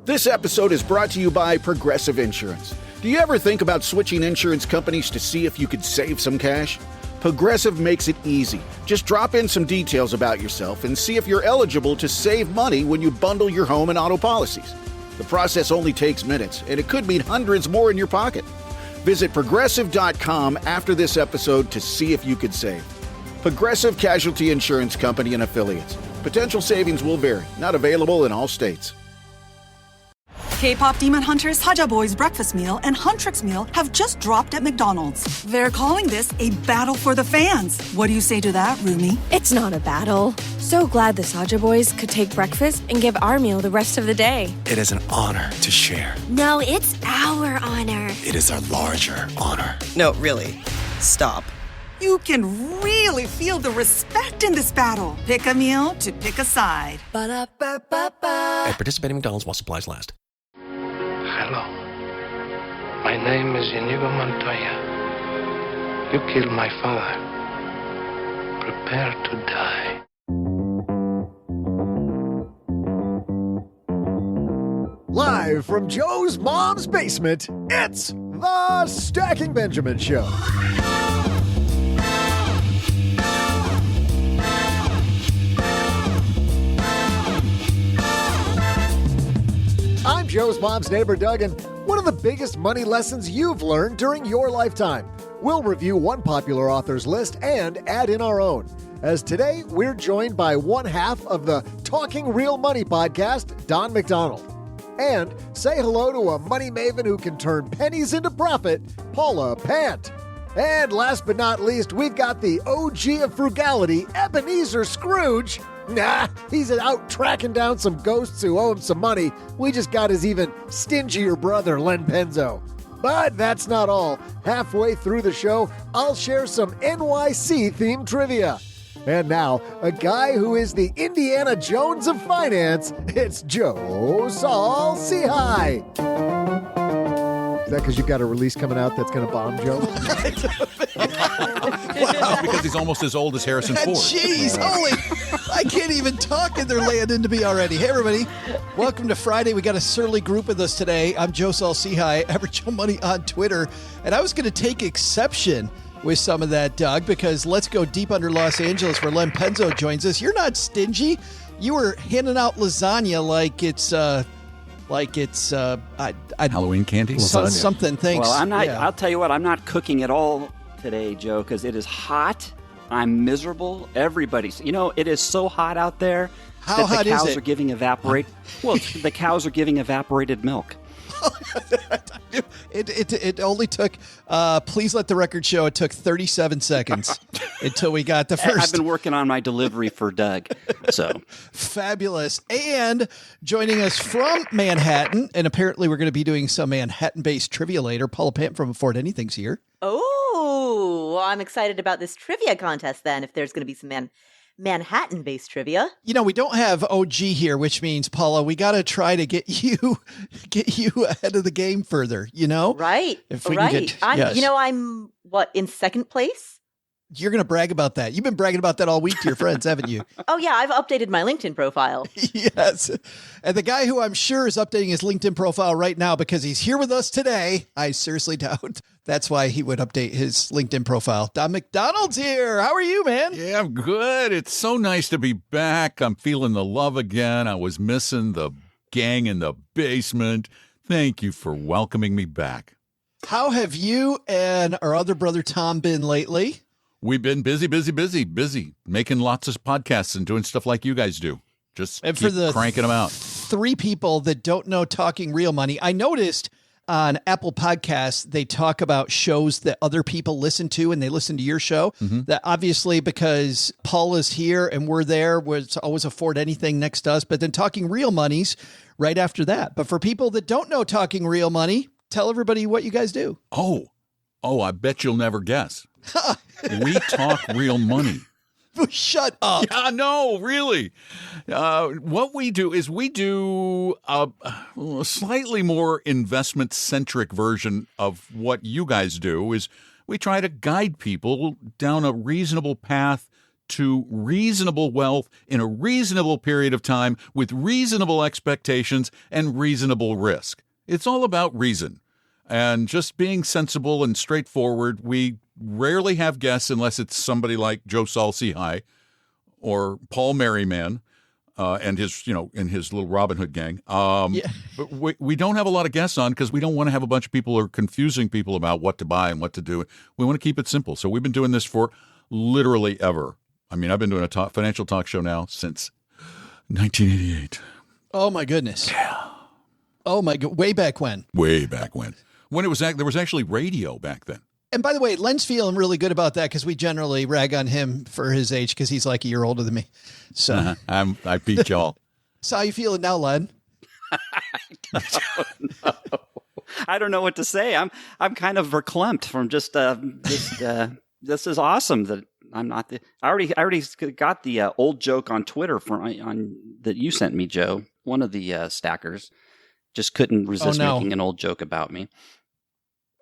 This episode is brought to you by Progressive Insurance. Do you ever think about switching insurance companies to see if you could save some cash? Progressive makes it easy. Just drop in some details about yourself and see if you're eligible to save money when you bundle your home and auto policies. The process only takes minutes, and it could mean hundreds more in your pocket. Visit Progressive.com after this episode to see if you could save. Progressive Casualty Insurance Company and Affiliates. Potential savings will vary. Not available in all states. K-pop Demon Hunters, Haja Boys breakfast meal and Huntrix meal have just dropped at McDonald's. They're calling this a battle for the fans. What do you say to that, Rumi? It's not a battle. So glad the Saja Boys could take breakfast and give our meal the rest of the day. It is an honor to share. No, it's our honor. It is our larger honor. No, really. Stop. You can really feel the respect in this battle. Pick a meal to pick a side. Ba-da-ba-ba-ba. At participating McDonald's while supplies last. Hello. My name is Inigo Montoya. You killed my father. Prepare to die. Live from Joe's mom's basement, it's the Stacking Benjamin Show. I'm Joe's mom's neighbor, Doug, and one of the biggest money lessons you've learned during your lifetime. We'll review one popular author's list and add in our own. As today, we're joined by one half of the Talking Real Money podcast, Don McDonald. And say hello to a money maven who can turn pennies into profit, Paula Pant. And last but not least, we've got the OG of frugality, Ebenezer Scrooge. Nah, he's out tracking down some ghosts who owe him some money. We just got his even stingier brother, Len Penzo. But that's not all. Halfway through the show, I'll share some NYC-themed trivia. And now, a guy who is the Indiana Jones of finance, it's Joe Saul Sehi. Is that because you've got a release coming out that's going to bomb, Joe? Wow. Because he's almost as old as Harrison Ford. Jeez, holy, I can't even talk and they're laying into me already. Hey, everybody. Welcome to Friday. We got a surly group with us today. I'm Joe Saul Sehi, Average Joe Money on Twitter. And I was going to take exception with some of that, Doug, because let's go deep under Los Angeles where Len Penzo joins us. You're not stingy. You were handing out lasagna like it's Halloween candy? Something, thanks. Well, I'm not, Yeah. I'll tell you what, I'm not cooking at all today, Joe, because it is hot. I'm miserable. Everybody's, it is so hot out there How that hot the is cows it? are giving the cows are giving evaporated milk. It only took, please let the record show, it took 37 seconds until we got the first. I've been working on my delivery for Doug, so. Fabulous. And joining us from Manhattan, and apparently we're going to be doing some Manhattan-based trivia later, Paula Pant from Afford Anything's here. Oh, well, I'm excited about this trivia contest then, if there's going to be some Manhattan-based trivia. We don't have OG here, which means, Paula, we got to try to get you ahead of the game further, Right, If we right. can get, I'm, yes. I'm, in second place? You're going to brag about that. You've been bragging about that all week to your friends, haven't you? Oh, yeah, I've updated my LinkedIn profile. Yes. And the guy who I'm sure is updating his LinkedIn profile right now because he's here with us today, I seriously doubt that's why he would update his LinkedIn profile. Don McDonald's here. How are you, man? Yeah, I'm good. It's so nice to be back. I'm feeling the love again. I was missing the gang in the basement. Thank you for welcoming me back. How have you and our other brother Tom been lately? We've been busy, making lots of podcasts and doing stuff like you guys do. Just And keep for the cranking them out. 3 people that don't know Talking Real Money, I noticed on Apple Podcasts, they talk about shows that other people listen to, and they listen to your show. Mm-hmm. That obviously, because Paul is here and we're there, was always Afford Anything next to us. But then Talking Real Money's right after that. But for people that don't know Talking Real Money, tell everybody what you guys do. Oh, I bet you'll never guess. We talk real money. Shut up. Yeah, no, really. What we do is we do a slightly more investment-centric version of what you guys do is we try to guide people down a reasonable path to reasonable wealth in a reasonable period of time with reasonable expectations and reasonable risk. It's all about reason and just being sensible and straightforward. We rarely have guests unless it's somebody like Joe Saul-Sehy or Paul Merriman and his, in his little Robin Hood gang. But we don't have a lot of guests on because we don't want to have a bunch of people who are confusing people about what to buy and what to do. We want to keep it simple. So we've been doing this for literally ever. I mean, I've been doing a financial talk show now since 1988. Oh, my goodness. Yeah. Oh, my God. Way back when. Way back when. When there was actually radio back then. And by the way, Len's feeling really good about that because we generally rag on him for his age because he's like a year older than me. So I beat y'all. So how you feeling now, Len? I don't know what to say. I'm kind of verklempt from just this is awesome that I'm not I already got the old joke on Twitter on that you sent me, Joe. One of the stackers just couldn't resist making an old joke about me.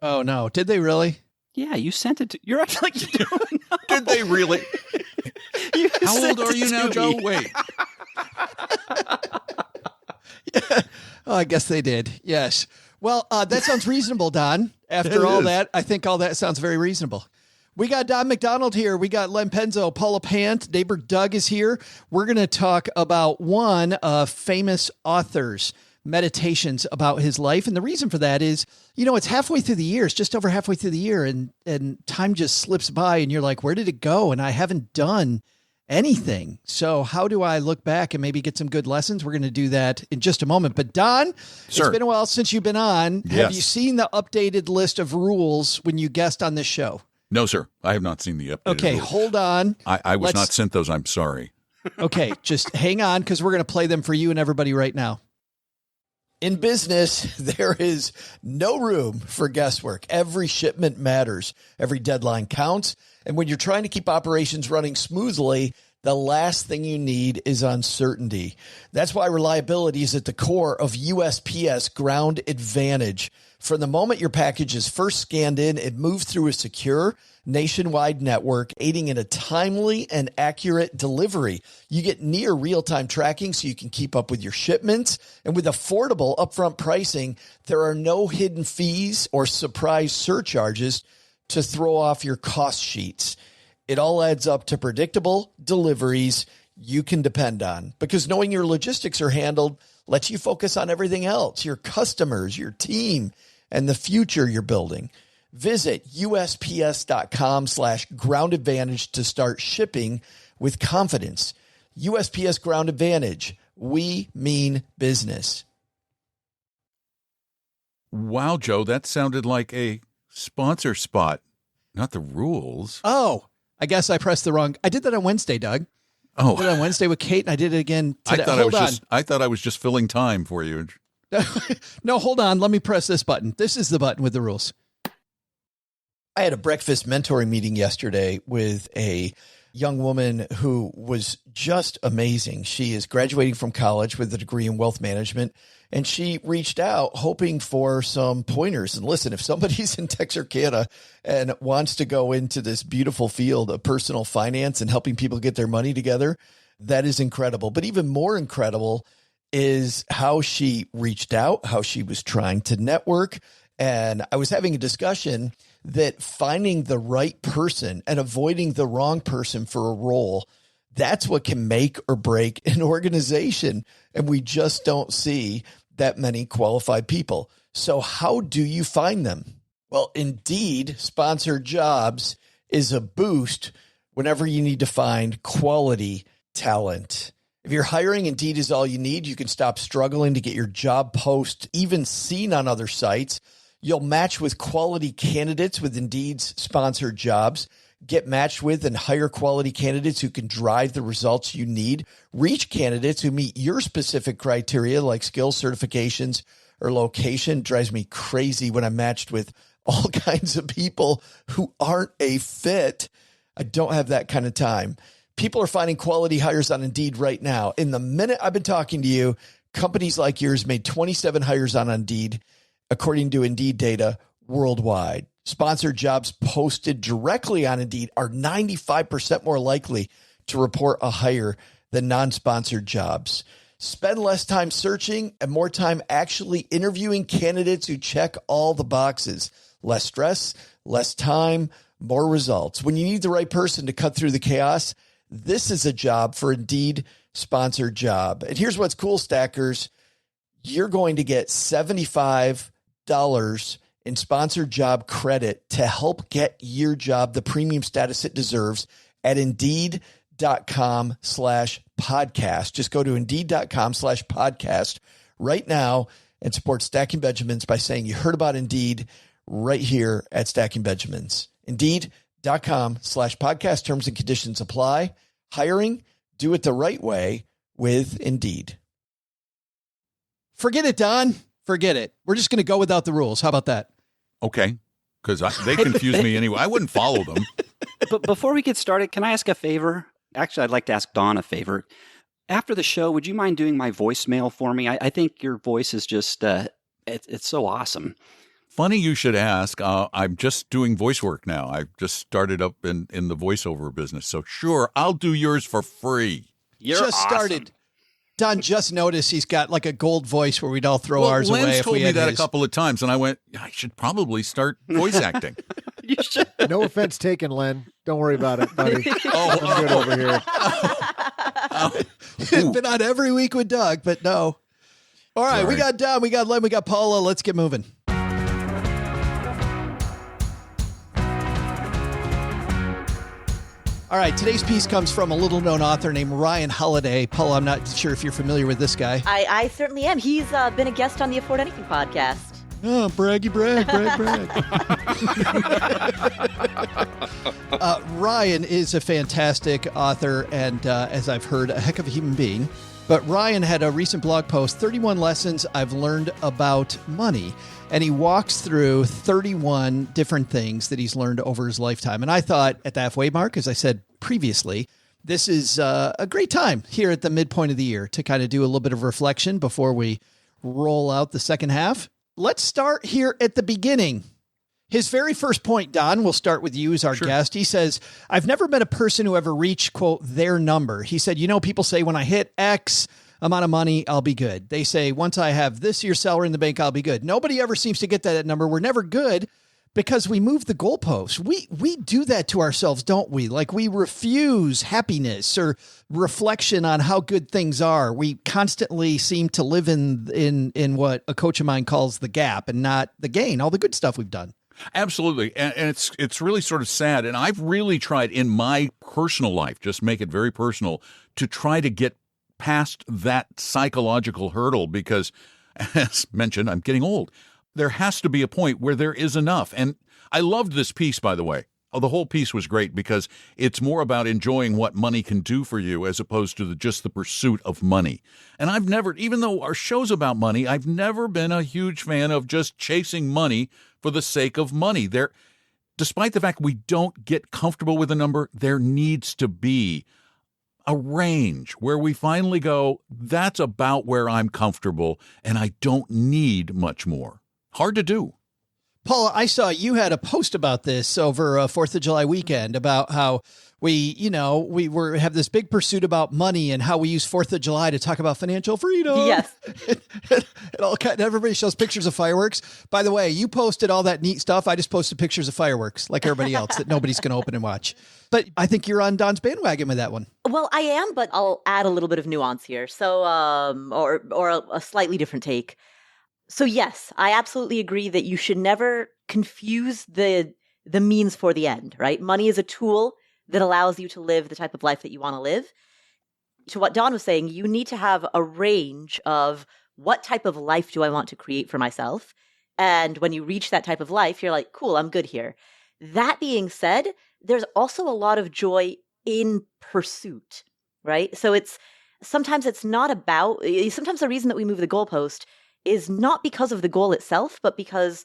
Oh no! Did they really? Yeah, you sent it. You're acting like you do. Did they really? How old are you now, Joe? Wait. Yeah. Oh, I guess they did. Yes. Well, that sounds reasonable, Don. After all that, I think all that sounds very reasonable. We got Don McDonald here. We got Len Penzo, Paula Pant, neighbor Doug is here. We're going to talk about one of famous authors' meditations about his life. And the reason for that is, it's halfway through the year. It's just over halfway through the year and time just slips by and you're like, where did it go? And I haven't done anything. So how do I look back and maybe get some good lessons? We're going to do that in just a moment. But Don, Sir. It's been a while since you've been on. Yes. Have you seen the updated list of rules when you guest on this show? No, sir. I have not seen the updated Okay, rules. hold on. I was not sent those. I'm sorry. Okay, just hang on because we're going to play them for you and everybody right now. In business, there is no room for guesswork. Every shipment matters. Every deadline counts. And when you're trying to keep operations running smoothly, the last thing you need is uncertainty. That's why reliability is at the core of USPS Ground Advantage. From the moment your package is first scanned in, it moves through a secure nationwide network, aiding in a timely and accurate delivery. You get near real-time tracking so you can keep up with your shipments. And with affordable upfront pricing, there are no hidden fees or surprise surcharges to throw off your cost sheets. It all adds up to predictable deliveries you can depend on, because knowing your logistics are handled lets you focus on everything else, your customers, your team, and the future you're building. Visit USPS.com/Ground Advantage to start shipping with confidence. USPS Ground Advantage. We mean business. Wow, Joe, that sounded like a sponsor spot, not the rules. Oh, I guess I pressed the wrong. I did that on Wednesday, Doug. Oh, I did it on Wednesday with Kate, and I did it again today. I thought I was just filling time for you. No, hold on. Let me press this button. This is the button with the rules. I had a breakfast mentoring meeting yesterday with a young woman who was just amazing. She is graduating from college with a degree in wealth management, and she reached out hoping for some pointers. And listen, if somebody's in Texarkana and wants to go into this beautiful field of personal finance and helping people get their money together, that is incredible. But even more incredible is how she reached out, how she was trying to network. And I was having a discussion that finding the right person and avoiding the wrong person for a role, that's what can make or break an organization. And we just don't see that many qualified people. So how do you find them? Well, Indeed sponsored jobs is a boost whenever you need to find quality talent. If you're hiring, Indeed is all you need. You can stop struggling to get your job post even seen on other sites. You'll match with quality candidates with Indeed's sponsored jobs. Get matched with and hire quality candidates who can drive the results you need. Reach candidates who meet your specific criteria like skills, certifications, or location. It drives me crazy when I'm matched with all kinds of people who aren't a fit. I don't have that kind of time. People are finding quality hires on Indeed right now. In the minute I've been talking to you, companies like yours made 27 hires on Indeed, according to Indeed data worldwide. Sponsored jobs posted directly on Indeed are 95% more likely to report a hire than non-sponsored jobs. Spend less time searching and more time actually interviewing candidates who check all the boxes. Less stress, less time, more results. When you need the right person to cut through the chaos, this is a job for Indeed sponsored job. And here's what's cool, Stackers. You're going to get $75 in sponsored job credit to help get your job the premium status it deserves at Indeed.com/podcast. Just go to Indeed.com/podcast right now and support Stacking Benjamins by saying you heard about Indeed right here at Stacking Benjamins. Indeed.com/podcast. Terms and conditions apply. Hiring, do it the right way with Indeed. Forget it, Don. Forget it. We're just going to go without the rules. How about that? Okay, because they confuse me anyway. I wouldn't follow them. But before we get started, can I ask a favor? Actually, I'd like to ask Dawn a favor. After the show, would you mind doing my voicemail for me? I think your voice is just, it's so awesome. Funny you should ask. I'm just doing voice work now. I've just started up in the voiceover business. So sure, I'll do yours for free. You're just awesome. Started. Don just noticed he's got like a gold voice where we'd all throw ours away. Len's if told we me had that his. a couple of times, and I went, I should probably start voice acting. You should. No offense taken, Len. Don't worry about it, buddy. I'm good over here. Been on every week with Doug, but no. All right, we got Don, we got Len, we got Paula. Let's get moving. All right, today's piece comes from a little-known author named Ryan Holiday. Paula, I'm not sure if you're familiar with this guy. I certainly am. He's been a guest on the Afford Anything podcast. Oh, braggy brag. Ryan is a fantastic author and, as I've heard, a heck of a human being. But Ryan had a recent blog post, 31 Lessons I've Learned About Money. And he walks through 31 different things that he's learned over his lifetime. And I thought at the halfway mark, as I said previously, this is a great time here at the midpoint of the year to kind of do a little bit of reflection before we roll out the second half. Let's start here at the beginning. His very first point, Don, we'll start with you as our guest. He says, I've never met a person who ever reached, quote, their number. He said, people say when I hit X amount of money, I'll be good. They say, once I have this year's salary in the bank, I'll be good. Nobody ever seems to get that number. We're never good because we move the goalposts. We do that to ourselves, don't we? Like we refuse happiness or reflection on how good things are. We constantly seem to live in what a coach of mine calls the gap and not the gain, all the good stuff we've done. Absolutely. And it's really sort of sad. And I've really tried in my personal life, just make it very personal, to try to get past that psychological hurdle because, as mentioned, I'm getting old. There has to be a point where there is enough. And I loved this piece, by the way. Oh, the whole piece was great because it's more about enjoying what money can do for you as opposed to just the pursuit of money. And I've never, even though our show's about money, I've never been a huge fan of just chasing money for the sake of money. Despite the fact we don't get comfortable with a number, there needs to be a range where we finally go, that's about where I'm comfortable and I don't need much more. Hard to do. Paula, I saw you had a post about this over a 4th of July weekend about how we have this big pursuit about money and how we use 4th of July to talk about financial freedom. Yes. Everybody shows pictures of fireworks. By the way, you posted all that neat stuff. I just posted pictures of fireworks like everybody else that nobody's going to open and watch. But I think you're on Don's bandwagon with that one. Well, I am, but I'll add a little bit of nuance here. So, or a slightly different take. So yes, I absolutely agree that you should never confuse the means for the end, right? Money is a tool that allows you to live the type of life that you want to live. To what Don was saying, you need to have a range of what type of life do I want to create for myself? And when you reach that type of life, you're like, cool, I'm good here. That being said, there's also a lot of joy in pursuit, right? So sometimes the reason that we move the goalpost is not because of the goal itself, but because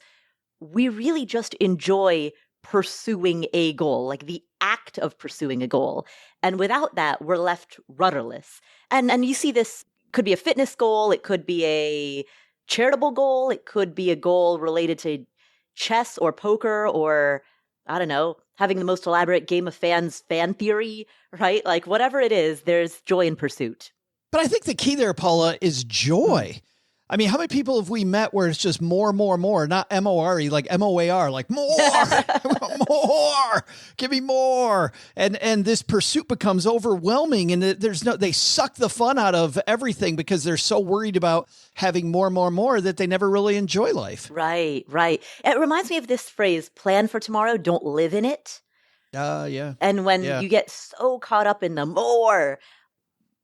we really just enjoy pursuing a goal, like the act of pursuing a goal. And without that, we're left rudderless. And you see this could be a fitness goal. It could be a charitable goal. It could be a goal related to chess or poker or, I don't know, having the most elaborate Game of Fans fan theory, right? Like whatever it is, there's joy in pursuit. But I think the key there, Paula, is joy. I mean, how many people have we met where it's just more, not M-O-R-E, like M-O-A-R, like more, more, give me more. And this pursuit becomes overwhelming, and they suck the fun out of everything because they're so worried about having more that they never really enjoy life. Right. It reminds me of this phrase, plan for tomorrow, don't live in it. Yeah. And when you get so caught up in the more,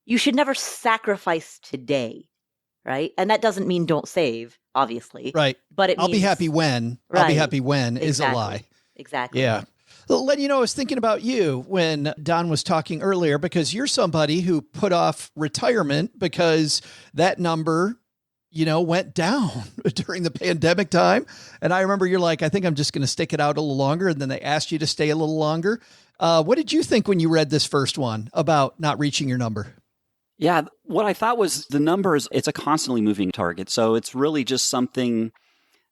you should never sacrifice today. Right. And that doesn't mean don't save, obviously. Right. But I'll be happy when. Right. I'll be happy when exactly. is a lie. Exactly. Yeah. Len, I was thinking about you when Don was talking earlier, because you're somebody who put off retirement because that number, went down during the pandemic time. And I remember you're like, I think I'm just going to stick it out a little longer. And then they asked you to stay a little longer. What did you think when you read this first one about not reaching your number? Yeah, what I thought was the numbers, it's a constantly moving target. So it's really just something,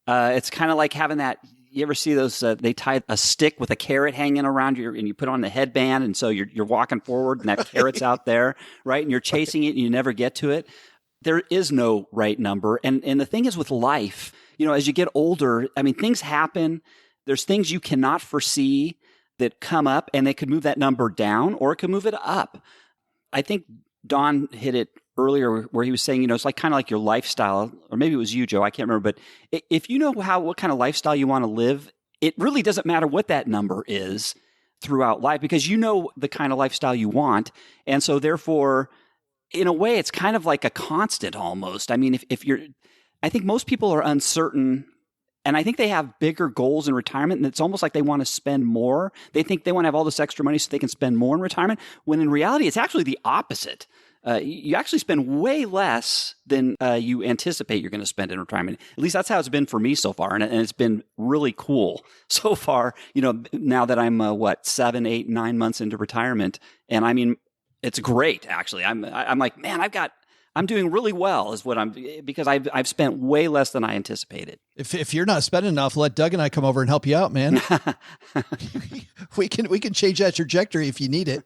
it's kind of like having that, you ever see those, they tie a stick with a carrot hanging around you and you put on the headband. And so you're walking forward and that carrot's out there, right? And you're chasing it and you never get to it. There is no right number. And the thing is with life, as you get older, I mean, things happen. There's things you cannot foresee that come up and they could move that number down or it could move it up. I think Don hit it earlier where he was saying, it's like kind of like your lifestyle, or maybe it was you, Joe, I can't remember. But if you know what kind of lifestyle you want to live, it really doesn't matter what that number is throughout life because you know the kind of lifestyle you want. And so therefore, in a way, it's kind of like a constant almost. I mean, I think most people are uncertain. And I think they have bigger goals in retirement, and it's almost like they want to spend more. They think they want to have all this extra money so they can spend more in retirement, when in reality, it's actually the opposite. You actually spend way less than you anticipate you're going to spend in retirement. At least that's how it's been for me so far, and it's been really cool so far, now that I'm, 7, 8, 9 months into retirement. And I mean, it's great, actually. I'm like, man, I'm doing really well because I've spent way less than I anticipated. If you're not spending enough, let Doug and I come over and help you out, man. we can change that trajectory if you need it.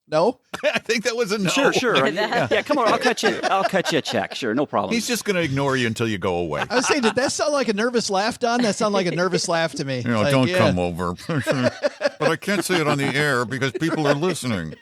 No? I think that was a no. Sure. Yeah, come on. I'll cut you a check. Sure, no problem. He's just going to ignore you until you go away. I was saying, did that sound like a nervous laugh, Don? That sounded like a nervous laugh to me. Don't come over. But I can't say it on the air because people are listening.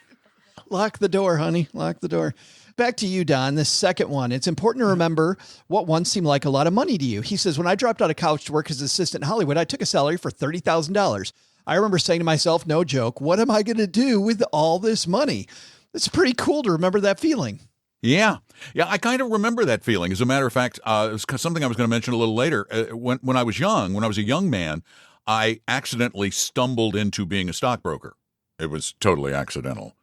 Lock the door, honey. Lock the door. Back to you, Don, this second one. It's important to remember what once seemed like a lot of money to you. He says, when I dropped out of college to work as an assistant in Hollywood, I took a salary for $30,000. I remember saying to myself, no joke, what am I going to do with all this money? It's pretty cool to remember that feeling. Yeah, I kind of remember that feeling. As a matter of fact, it was something I was going to mention a little later. When I was a young man, I accidentally stumbled into being a stockbroker. It was totally accidental.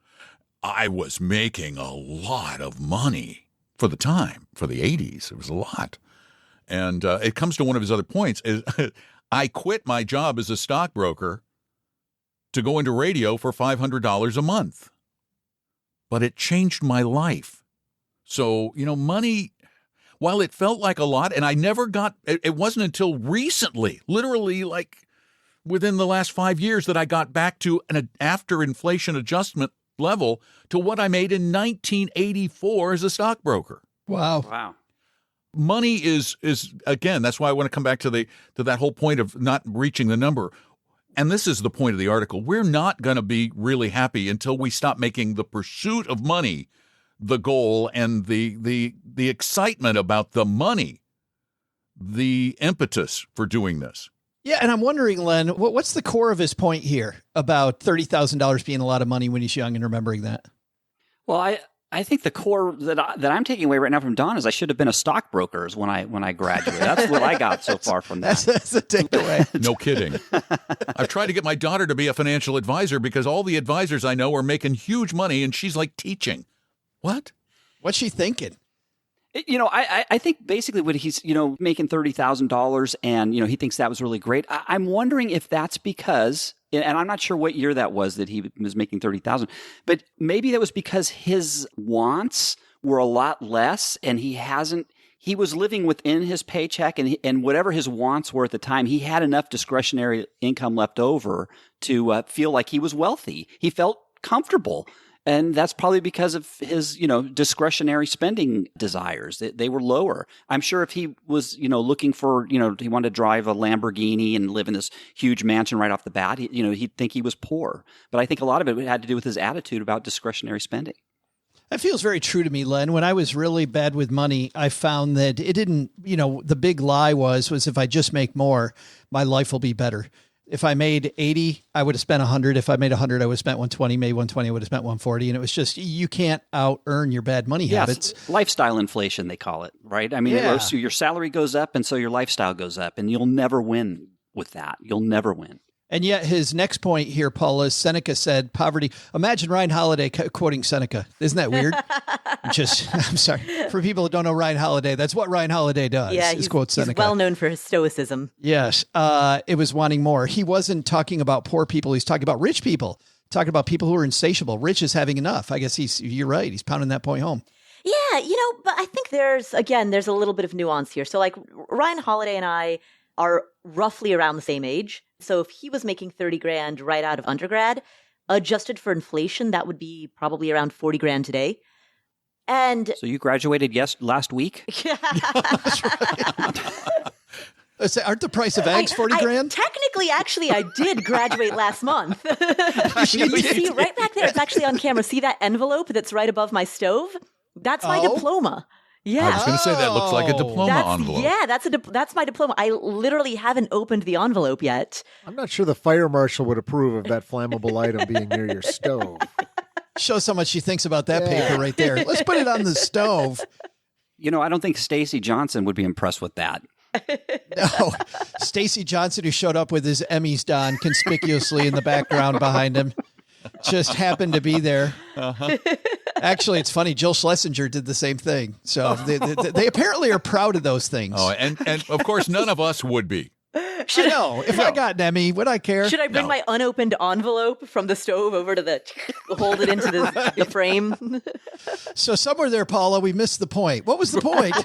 I was making a lot of money for the time, for the 80s. It was a lot. And it comes to one of his other points. Is I quit my job as a stockbroker to go into radio for $500 a month. But it changed my life. So, money, while it felt like a lot, and I never got, it wasn't until recently, literally like within the last 5 years, that I got back to an after inflation adjustment level to what I made in 1984 as a stockbroker. Wow. Money is again, that's why I want to come back to that whole point of not reaching the number. And this is the point of the article. We're not going to be really happy until we stop making the pursuit of money the goal and the excitement about the money the impetus for doing this. Yeah, and I'm wondering, Len, what's the core of his point here about $30,000 being a lot of money when he's young and remembering that? Well, I think the core that I'm taking away right now from Don is I should have been a stockbroker when I graduated. That's what I got so far from that. That's a takeaway. No kidding. I've tried to get my daughter to be a financial advisor because all the advisors I know are making huge money, and she's like teaching. What? What's she thinking? I think basically what he's, making $30,000 and, he thinks that was really great. I'm wondering if that's because, and I'm not sure what year that was that he was making $30,000, but maybe that was because his wants were a lot less and he hasn't he was living within his paycheck, and whatever his wants were at the time, he had enough discretionary income left over to feel like he was wealthy. He felt comfortable. And that's probably because of his, discretionary spending desires. They were lower. I'm sure if he was, looking for, he wanted to drive a Lamborghini and live in this huge mansion right off the bat, he'd think he was poor. But I think a lot of it had to do with his attitude about discretionary spending. That feels very true to me, Len. When I was really bad with money, I found that it didn't, the big lie was if I just make more, my life will be better. If I made 80, I would have spent 100. If I made 100, I would have spent 120. Made 120, I would have spent 140. And it was just, you can't out earn your bad money habits. Lifestyle inflation, they call it, right? I mean, so your salary goes up and so your lifestyle goes up, and you'll never win with that. You'll never win. And yet his next point here, Paula, Seneca said, poverty. Imagine Ryan Holiday quoting Seneca. Isn't that weird? I'm sorry. For people who don't know Ryan Holiday, that's what Ryan Holiday does. Yeah, he's well known for his stoicism. Yes. It was wanting more. He wasn't talking about poor people. He's talking about rich people, talking about people who are insatiable. Rich is having enough. I guess you're right. He's pounding that point home. Yeah, but I think there's a little bit of nuance here. So like Ryan Holiday and I are roughly around the same age. So if he was making 30 grand right out of undergrad, adjusted for inflation, that would be probably around 40 grand today. And so you graduated last week? Aren't the price of eggs 40 grand? Technically, actually, I did graduate last month. You see right back there, it's actually on camera. See that envelope that's right above my stove? That's my diploma. Yeah. I was going to say that looks like a diploma envelope. Yeah, that's my diploma. I literally haven't opened the envelope yet. I'm not sure the fire marshal would approve of that flammable item being near your stove. Shows how much she thinks about that paper right there. Let's put it on the stove. I don't think Stacey Johnson would be impressed with that. No, Stacey Johnson, who showed up with his Emmys don conspicuously in the background behind him, just happened to be there. Uh-huh. Actually, it's funny. Jill Schlesinger did the same thing. So they apparently are proud of those things. Oh, and of course, none of us would be. If I got an Emmy, would I care? Should I bring my unopened envelope from the stove over to hold it into the frame? So somewhere there, Paula, we missed the point. What was the point?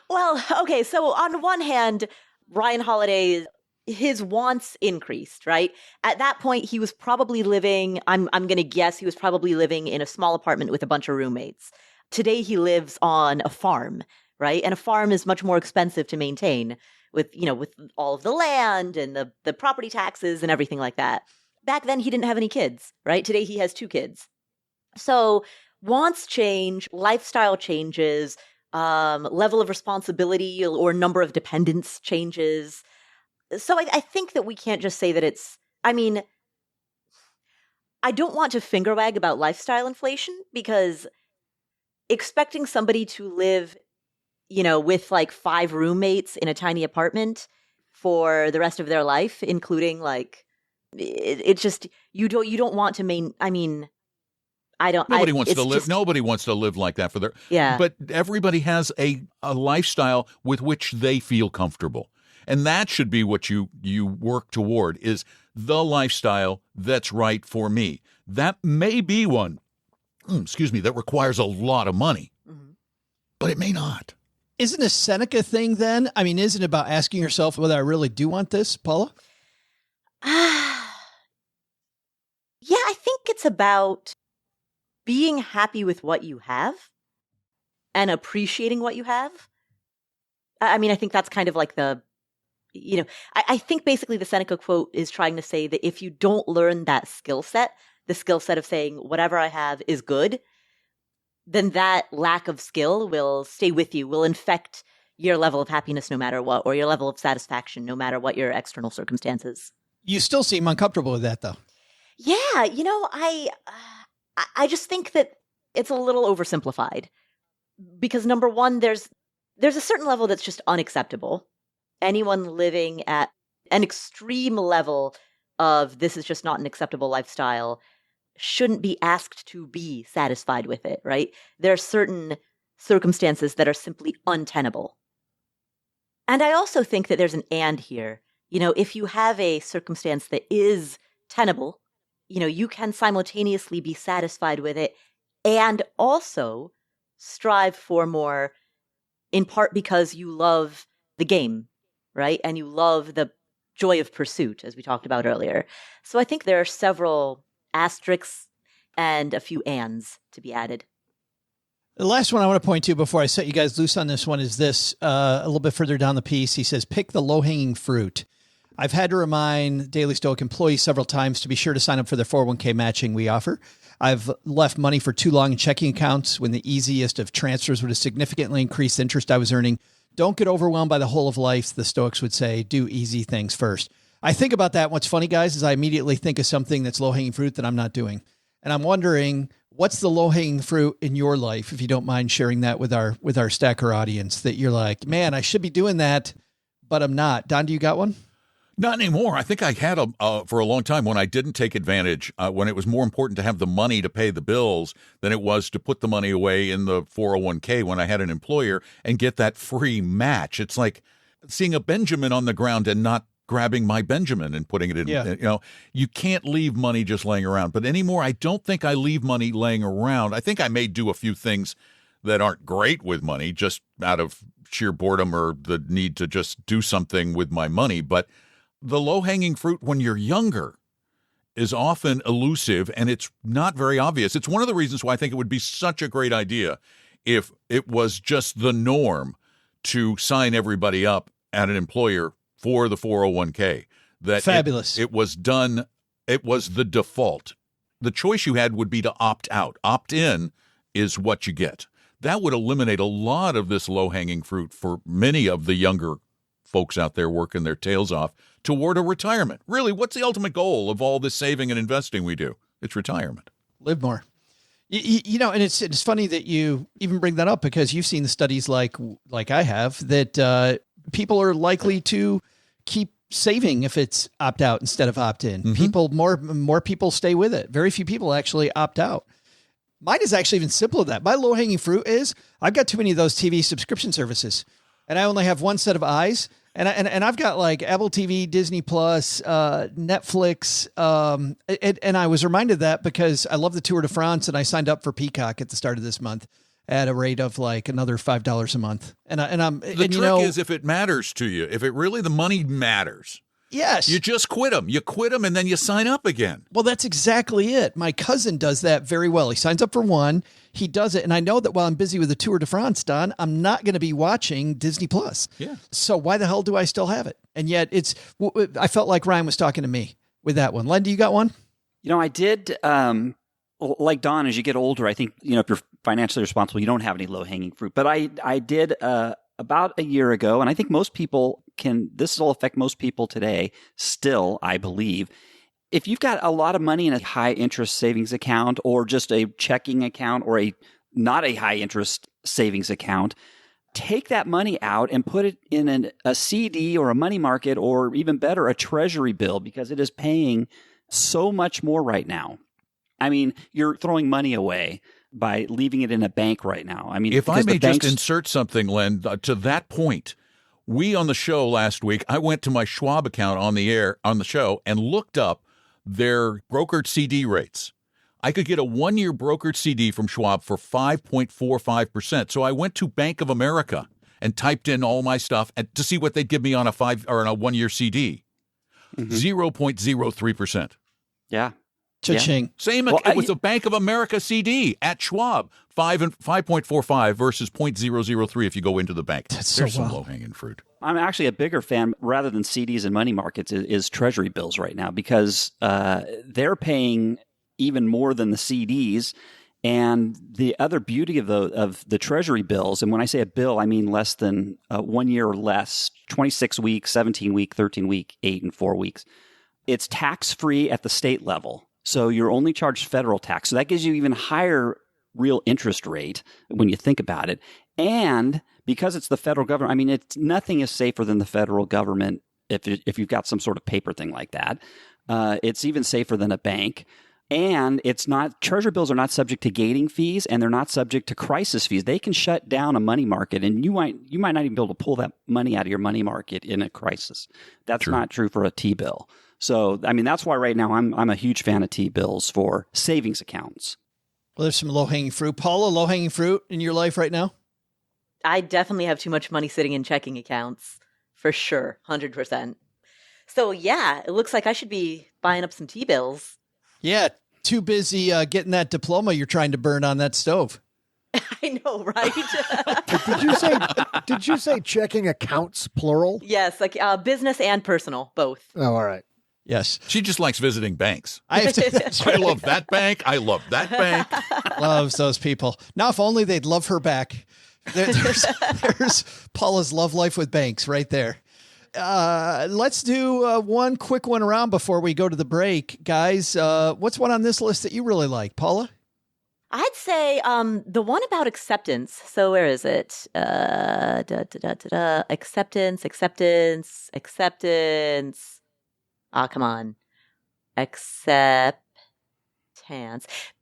Well, okay. So on one hand, Ryan Holiday, his wants increased, right? At that point, he was probably living, I'm going to guess he was probably living in a small apartment with a bunch of roommates. Today, he lives on a farm, right? And a farm is much more expensive to maintain with all of the land and the property taxes and everything like that. Back then, he didn't have any kids, right? Today, he has 2 kids. So wants change, lifestyle changes, level of responsibility or number of dependents changes. So I think that we can't just say that I don't want to finger wag about lifestyle inflation, because expecting somebody to live, with like 5 roommates in a tiny apartment for the rest of their life, including it's just, you don't want to Nobody wants to live like that for their, but everybody has a lifestyle with which they feel comfortable. And that should be what you work toward, is the lifestyle that's right for me. That may be one, that requires a lot of money, but it may not. Isn't a Seneca thing then? Isn't it about asking yourself whether I really do want this, Paula? Yeah, I think it's about being happy with what you have and appreciating what you have. I think that's kind of like I think basically the Seneca quote is trying to say that if you don't learn that skill set, the skill set of saying whatever I have is good, then that lack of skill will stay with you, will infect your level of happiness no matter what, or your level of satisfaction no matter what your external circumstances. You still seem uncomfortable with that, though. Yeah, I just think that it's a little oversimplified, because number one, there's a certain level that's just unacceptable. Anyone living at an extreme level of this is just not an acceptable lifestyle shouldn't be asked to be satisfied with it, right? There are certain circumstances that are simply untenable. And I also think that there's an and here. If you have a circumstance that is tenable, you can simultaneously be satisfied with it and also strive for more in part because you love the game, right? And you love the joy of pursuit, as we talked about earlier. So I think there are several asterisks and a few ands to be added. The last one I want to point to before I set you guys loose on this one is this, a little bit further down the piece. He says, pick the low-hanging fruit. I've had to remind Daily Stoic employees several times to be sure to sign up for the 401k matching we offer. I've left money for too long in checking accounts when the easiest of transfers would have significantly increased the interest I was earning. Don't get overwhelmed by the whole of life, the Stoics would say. Do easy things first. I think about that. What's funny, guys, is I immediately think of something that's low-hanging fruit that I'm not doing. And I'm wondering, what's the low-hanging fruit in your life, if you don't mind sharing that with our Stacker audience, that you're like, man, I should be doing that, but I'm not. Don, do you got one? Not anymore. I think I had for a long time when I didn't take advantage, when it was more important to have the money to pay the bills than it was to put the money away in the 401k when I had an employer and get that free match. It's like seeing a Benjamin on the ground and not grabbing my Benjamin and putting it in. Yeah. You know, you can't leave money just laying around. But anymore, I don't think I leave money laying around. I think I may do a few things that aren't great with money just out of sheer boredom or the need to just do something with my money. But the low-hanging fruit when you're younger is often elusive, and it's not very obvious. It's one of the reasons why I think it would be such a great idea if it was just the norm to sign everybody up at an employer for the 401k. That Fabulous. It was done. It was the default. The choice you had would be to opt out. Opt in is what you get. That would eliminate a lot of this low-hanging fruit for many of the younger folks out there working their tails off toward a retirement. Really, what's the ultimate goal of all this saving and investing we do? It's retirement. Live more. You know, and it's funny that you even bring that up, because you've seen the studies like I have that people are likely to keep saving if it's opt out instead of opt in. Mm-hmm. More people stay with it. Very few people actually opt out. Mine is actually even simpler than that. My low hanging fruit is I've got too many of those TV subscription services, and I only have one set of eyes. And I've got like Apple TV, Disney Plus, Netflix. And I was reminded of that because I love the Tour de France, and I signed up for Peacock at the start of this month at a rate of like another $5 a month. The trick is if it matters to you, if it really, the money matters. Yes. You just quit them. You quit them and then you sign up again. Well, that's exactly it. My cousin does that very well. He signs up for one. He does it. And I know that while I'm busy with the Tour de France, Don, I'm not going to be watching Disney Plus. Yeah. So why the hell do I still have it? And yet I felt like Ryan was talking to me with that one. Len, do you got one? You know, I did, like Don, as you get older, I think, you know, if you're financially responsible, you don't have any low-hanging fruit. But I did about a year ago, and I think most people this will affect most people today still, I believe. If you've got a lot of money in a high-interest savings account, or just a checking account, or not a high-interest savings account, take that money out and put it in a CD or a money market, or even better, a treasury bill, because it is paying so much more right now. I mean, you're throwing money away by leaving it in a bank right now. I mean, if I may just insert something, Len, to that point, we on the show last week, I went to my Schwab account on the show and looked up their brokered CD rates. I could get a 1-year brokered CD from Schwab for 5.45%. So I went to Bank of America and typed in all my stuff to see what they'd give me on a 1-year CD. 0.03%. Yeah. Cha-ching. Same. It was a Bank of America CD at Schwab, 5.45 versus 0.003 if you go into the bank. There's some low-hanging fruit. I'm actually a bigger fan, rather than CDs and money markets, is treasury bills right now, because they're paying even more than the CDs. And the other beauty of the treasury bills, and when I say a bill, I mean less than 1 year or less, 26 weeks, 17 week, 13 week, 8 and 4 weeks. It's tax-free at the state level. So you're only charged federal tax. So that gives you even higher real interest rate when you think about it. And because it's the federal government, I mean, nothing is safer than the federal government if you've got some sort of paper thing like that. It's even safer than a bank. And treasury bills are not subject to gating fees, and they're not subject to crisis fees. They can shut down a money market, and you might not even be able to pull that money out of your money market in a crisis. That's not true for a T-bill. So, I mean, that's why right now I'm a huge fan of T-bills for savings accounts. Well, there's some low-hanging fruit. Paula, low-hanging fruit in your life right now? I definitely have too much money sitting in checking accounts, for sure, 100%. So yeah, it looks like I should be buying up some T-bills. Yeah, too busy getting that diploma you're trying to burn on that stove. I know, right? Did you say checking accounts, plural? Yes, like business and personal, both. Oh, all right. Yes. She just likes visiting banks. I love that bank. I love that bank. Loves those people. Now, if only they'd love her back. There's Paula's love life with banks right there. Let's do one quick one around before we go to the break. Guys, what's one on this list that you really like? Paula? I'd say the one about acceptance. So where is it? Acceptance. Come on. Acceptance.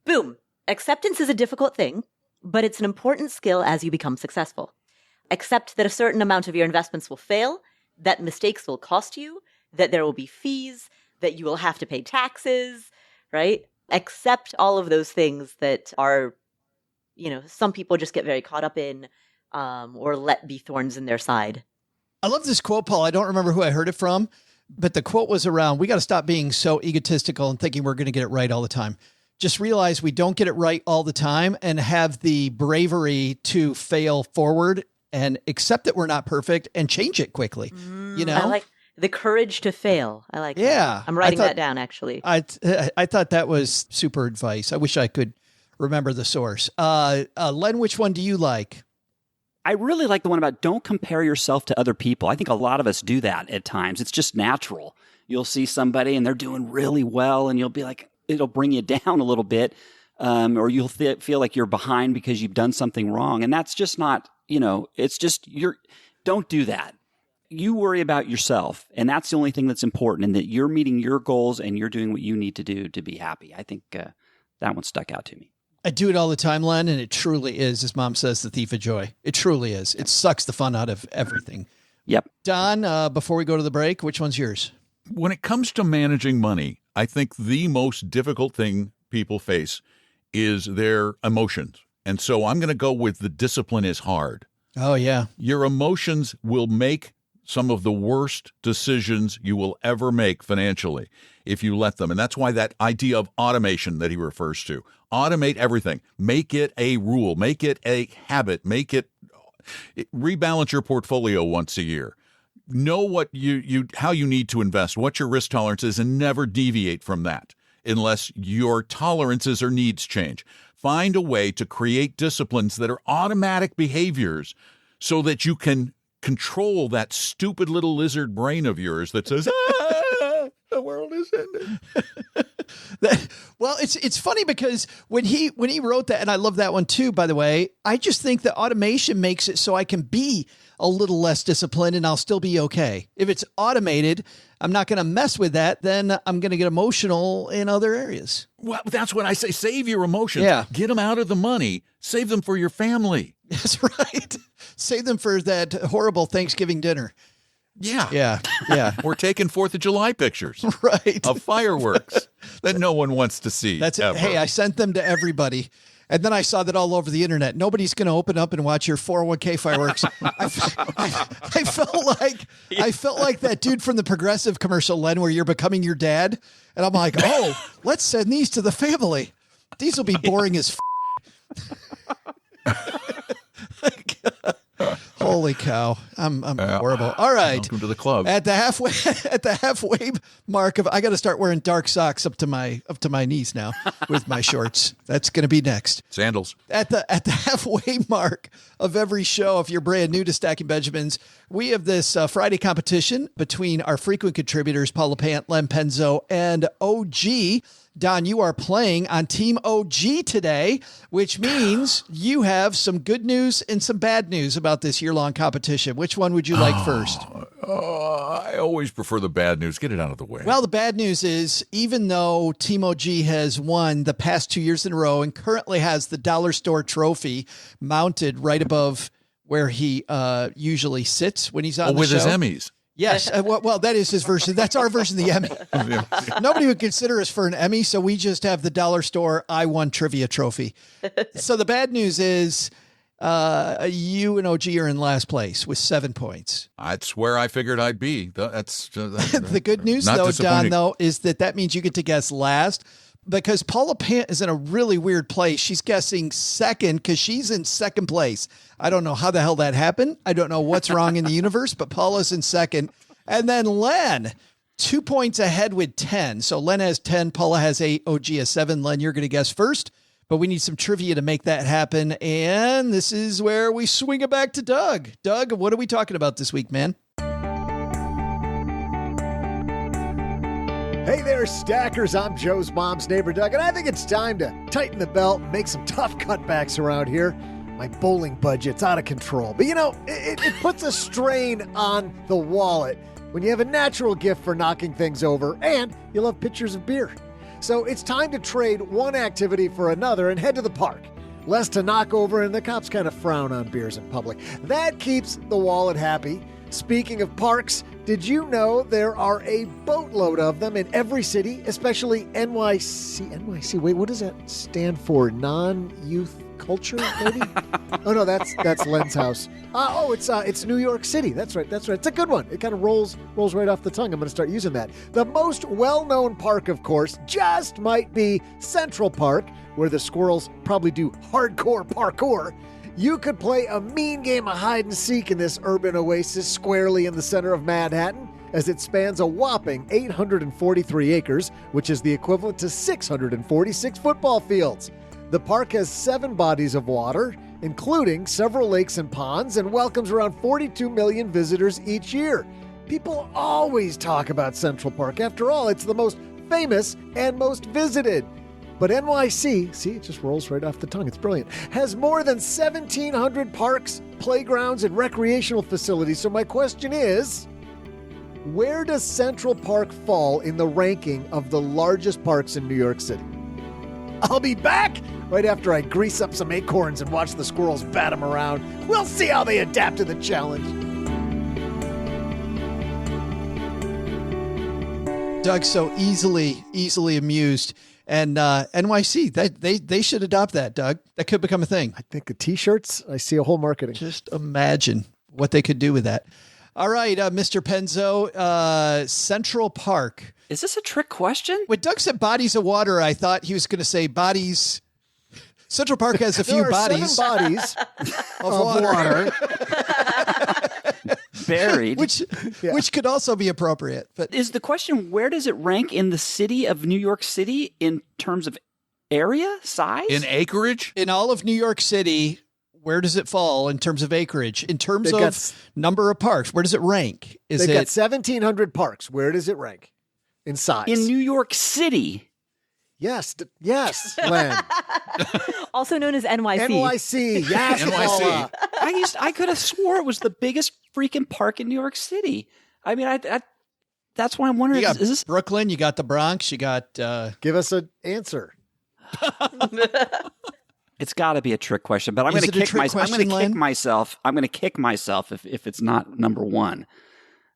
Boom. Acceptance is a difficult thing, but it's an important skill as you become successful. Accept that a certain amount of your investments will fail, that mistakes will cost you, that there will be fees, that you will have to pay taxes, right? Accept all of those things that are, some people just get very caught up in or let be thorns in their side. I love this quote, Paul. I don't remember who I heard it from, but the quote was around, we got to stop being so egotistical and thinking we're going to get it right all the time. Just realize we don't get it right all the time and have the bravery to fail forward and accept that we're not perfect and change it quickly. I like the courage to fail. I like that. I'm writing that down, actually. I thought that was super advice. I wish I could remember the source. Len, which one do you like? I really like the one about don't compare yourself to other people. I think a lot of us do that at times. It's just natural. You'll see somebody and they're doing really well and you'll be like, it'll bring you down a little bit. Or you'll feel like you're behind because you've done something wrong. And that's just not, it's just, don't do that. You worry about yourself. And that's the only thing that's important, and that you're meeting your goals and you're doing what you need to do to be happy. I think that one stuck out to me. I do it all the time, Len, and it truly is, as Mom says, the thief of joy. It truly is. It sucks the fun out of everything. Yep. Don, before we go to the break, which one's yours? When it comes to managing money, I think the most difficult thing people face is their emotions. And so I'm going to go with the discipline is hard. Oh, yeah. Your emotions will make some of the worst decisions you will ever make financially if you let them. And that's why that idea of automation that he refers to, automate everything, make it a rule, make it a habit, rebalance your portfolio once a year. Know what how you need to invest, what your risk tolerance is, and never deviate from that unless your tolerances or needs change. Find a way to create disciplines that are automatic behaviors so that you can control that stupid little lizard brain of yours that says, the world is ending. Well, it's funny because when he wrote that, and I love that one too, by the way, I just think that automation makes it so I can be a little less disciplined and I'll still be okay. If it's automated, I'm not going to mess with that. Then I'm going to get emotional in other areas. Well, that's what I say. Save your emotions. Yeah. Get them out of the money. Save them for your family. That's right. Save them for that horrible Thanksgiving dinner. Yeah. Yeah. We're taking 4th of July pictures. Right. Of fireworks that no one wants to see. That's it. Ever. Hey, I sent them to everybody. And then I saw that all over the internet. Nobody's going to open up and watch your 401k fireworks. I felt like that dude from the Progressive commercial, Len, where you're becoming your dad. And I'm like, let's send these to the family. These will be boring as Holy cow. I'm horrible. All right. Welcome to the club. At the halfway mark of, I got to start wearing dark socks up to my knees now with my shorts. That's going to be next. Sandals. At the halfway mark of every show, if you're brand new to Stacking Benjamins, we have this Friday competition between our frequent contributors, Paula Pant, Len Penzo, and OG. Don, you are playing on Team OG today, which means you have some good news and some bad news about this year-long competition. Which one would you like first? I always prefer the bad news. Get it out of the way. Well, the bad news is, even though Team OG has won the past 2 years in a row and currently has the Dollar Store trophy mounted right above where he usually sits when he's on the with show. his Emmys. Yes. Well, that is his version. That's our version of the Emmy. Nobody would consider us for an Emmy, so we just have the Dollar Store I Won Trivia Trophy. So the bad news is You and OG are in last place with 7 points. That's where I figured I'd be. That's the good news, not though, Don, disappointing. though, is that means you get to guess last because Paula Pant is in a really weird place. She's guessing second because she's in second place. I don't know how the hell that happened. I don't know what's wrong in the universe, but Paula's in second. And then Len, 2 points ahead with 10. So Len has 10, Paula has 8, OG has 7. Len, you're going to guess first. But we need some trivia to make that happen. And this is where we swing it back to Doug. Doug, what are we talking about this week, man? Hey there, stackers. I'm Joe's mom's neighbor, Doug, and I think it's time to tighten the belt and make some tough cutbacks around here. My bowling budget's out of control. But, it puts a strain on the wallet when you have a natural gift for knocking things over and you love pitchers of beer. So it's time to trade one activity for another and head to the park. Less to knock over, and the cops kind of frown on beers in public. That keeps the wallet happy. Speaking of parks, did you know there are a boatload of them in every city, especially NYC? NYC, wait, what does that stand for? Non-youth culture, maybe? Oh, no, that's Len's house. It's New York City. That's right. It's a good one. It kind of rolls right off the tongue. I'm going to start using that. The most well-known park, of course, just might be Central Park, where the squirrels probably do hardcore parkour. You could play a mean game of hide and seek in this urban oasis squarely in the center of Manhattan, as it spans a whopping 843 acres, which is the equivalent to 646 football fields. The park has 7 bodies of water, including several lakes and ponds, and welcomes around 42 million visitors each year. People always talk about Central Park. After all, it's the most famous and most visited. But NYC, see, it just rolls right off the tongue. It's brilliant. Has more than 1,700 parks, playgrounds, and recreational facilities. So my question is, where does Central Park fall in the ranking of the largest parks in New York City? I'll be back right after I grease up some acorns and watch the squirrels bat them around. We'll see how they adapt to the challenge. Doug, so easily amused. And NYC, they should adopt that, Doug. That could become a thing. I think the T-shirts, I see a whole marketing. Just imagine what they could do with that. All right, Mr. Penzo, Central Park. Is this a trick question? When Doug said bodies of water, I thought he was going to say bodies. Central Park has a few bodies. 7 bodies of water. Buried. Which could also be appropriate. But is the question, where does it rank in the city of New York City in terms of area, size? In acreage? In all of New York City, where does it fall in terms of acreage? In terms of number of parks, where does it rank? They've got 1,700 parks. Where does it rank in size? In New York City. Yes, Len. Also known as NYC. NYC, yes, NYC. I could have swore it was the biggest freaking park in New York City. I mean, I that's why I'm wondering. You got is this Brooklyn? You got the Bronx? You got. Give us an answer. It's got to be a trick question, but I'm going to kick myself. I'm going to kick myself if it's not number one.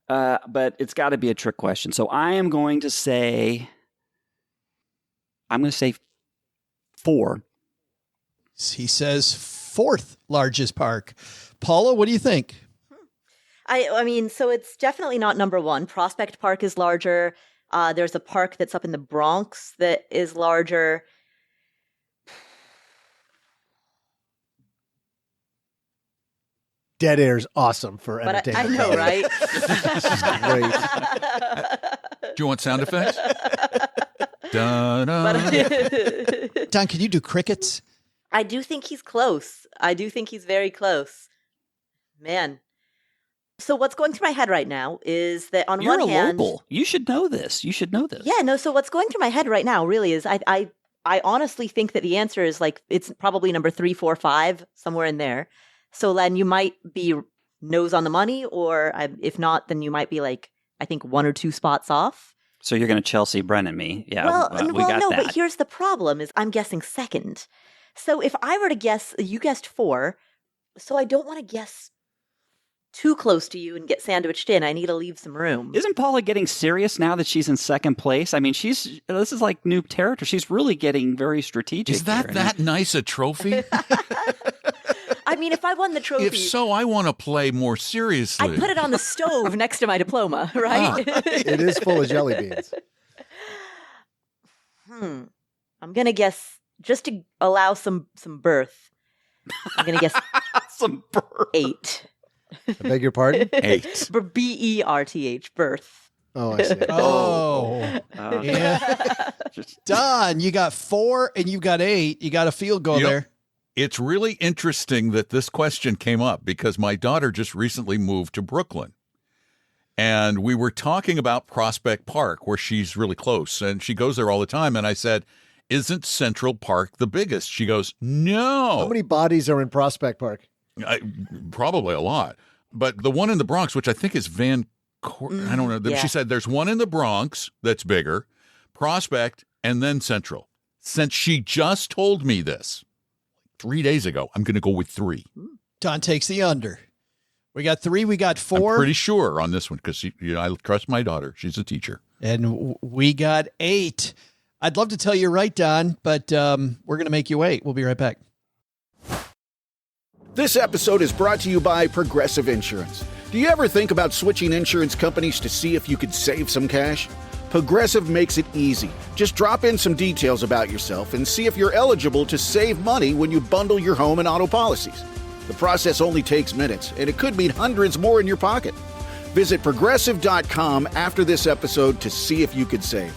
But it's got to be a trick question. So I am going to say. I'm going to say 4. He says 4th largest park. Paula, what do you think? I mean, so it's definitely not number 1. Prospect Park is larger. There's a park that's up in the Bronx that is larger. Dead air's awesome for entertainment. I know, right? This is great. Do you want sound effects? Don, can you do crickets? I do think he's close. I do think he's very close. Man. So what's going through my head right now is that on one hand... You're a local. You should know this. Yeah, no, so what's going through my head right now really is I honestly think that the answer is like, it's probably number 3, 4, 5, somewhere in there. So Len, you might be nose on the money, or if not, then you might be like, I think 1 or 2 spots off. So you're going to Chelsea Brennan me. Yeah, we got that. But here's the problem is I'm guessing second. So if I were to guess, you guessed 4, so I don't want to guess too close to you and get sandwiched in. I need to leave some room. Isn't Paula getting serious now that she's in second place? I mean, this is like new territory. She's really getting very strategic. Is that nice a trophy? mean, if I won the trophy, If so, I want to play more seriously. I'd put it on the stove next to my diploma, right? It is full of jelly beans. I'm gonna guess, just to allow some birth. I'm gonna guess Some birth. 8. I beg your pardon? 8. BERTH, birth. Oh, I see. Oh. Yeah. Don, you got 4 and you got 8. You got a field goal there. It's really interesting that this question came up because my daughter just recently moved to Brooklyn. And we were talking about Prospect Park, where she's really close. And she goes there all the time. And I said, isn't Central Park the biggest? She goes, no. How many bodies are in Prospect Park? Probably a lot. But the one in the Bronx, which I think is I don't know. Yeah. She said there's one in the Bronx that's bigger, Prospect, and then Central. Since she just told me this 3 days ago, I'm going to go with 3. Don takes the under. We got 3. We got 4. I'm pretty sure on this one because I trust my daughter. She's a teacher. And we got 8. I'd love to tell you right, Don, but we're going to make you wait. We'll be right back. This episode is brought to you by Progressive Insurance. Do you ever think about switching insurance companies to see if you could save some cash? Progressive makes it easy. Just drop in some details about yourself and see if you're eligible to save money when you bundle your home and auto policies. The process only takes minutes, and it could mean hundreds more in your pocket. Visit Progressive.com after this episode to see if you could save.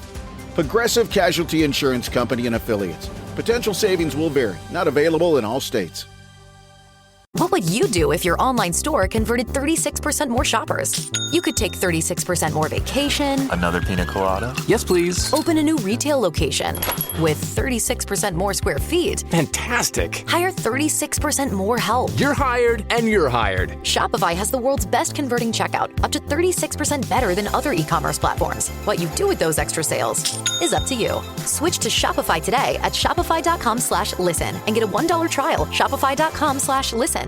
Progressive Casualty Insurance Company and Affiliates. Potential savings will vary. Not available in all states. What would you do if your online store converted 36% more shoppers? You could take 36% more vacation. Another pina colada? Yes, please. Open a new retail location with 36% more square feet. Fantastic. Hire 36% more help. You're hired and you're hired. Shopify has the world's best converting checkout, up to 36% better than other e-commerce platforms. What you do with those extra sales is up to you. Switch to Shopify today at shopify.com/listen and get a $1 trial. Shopify.com/listen.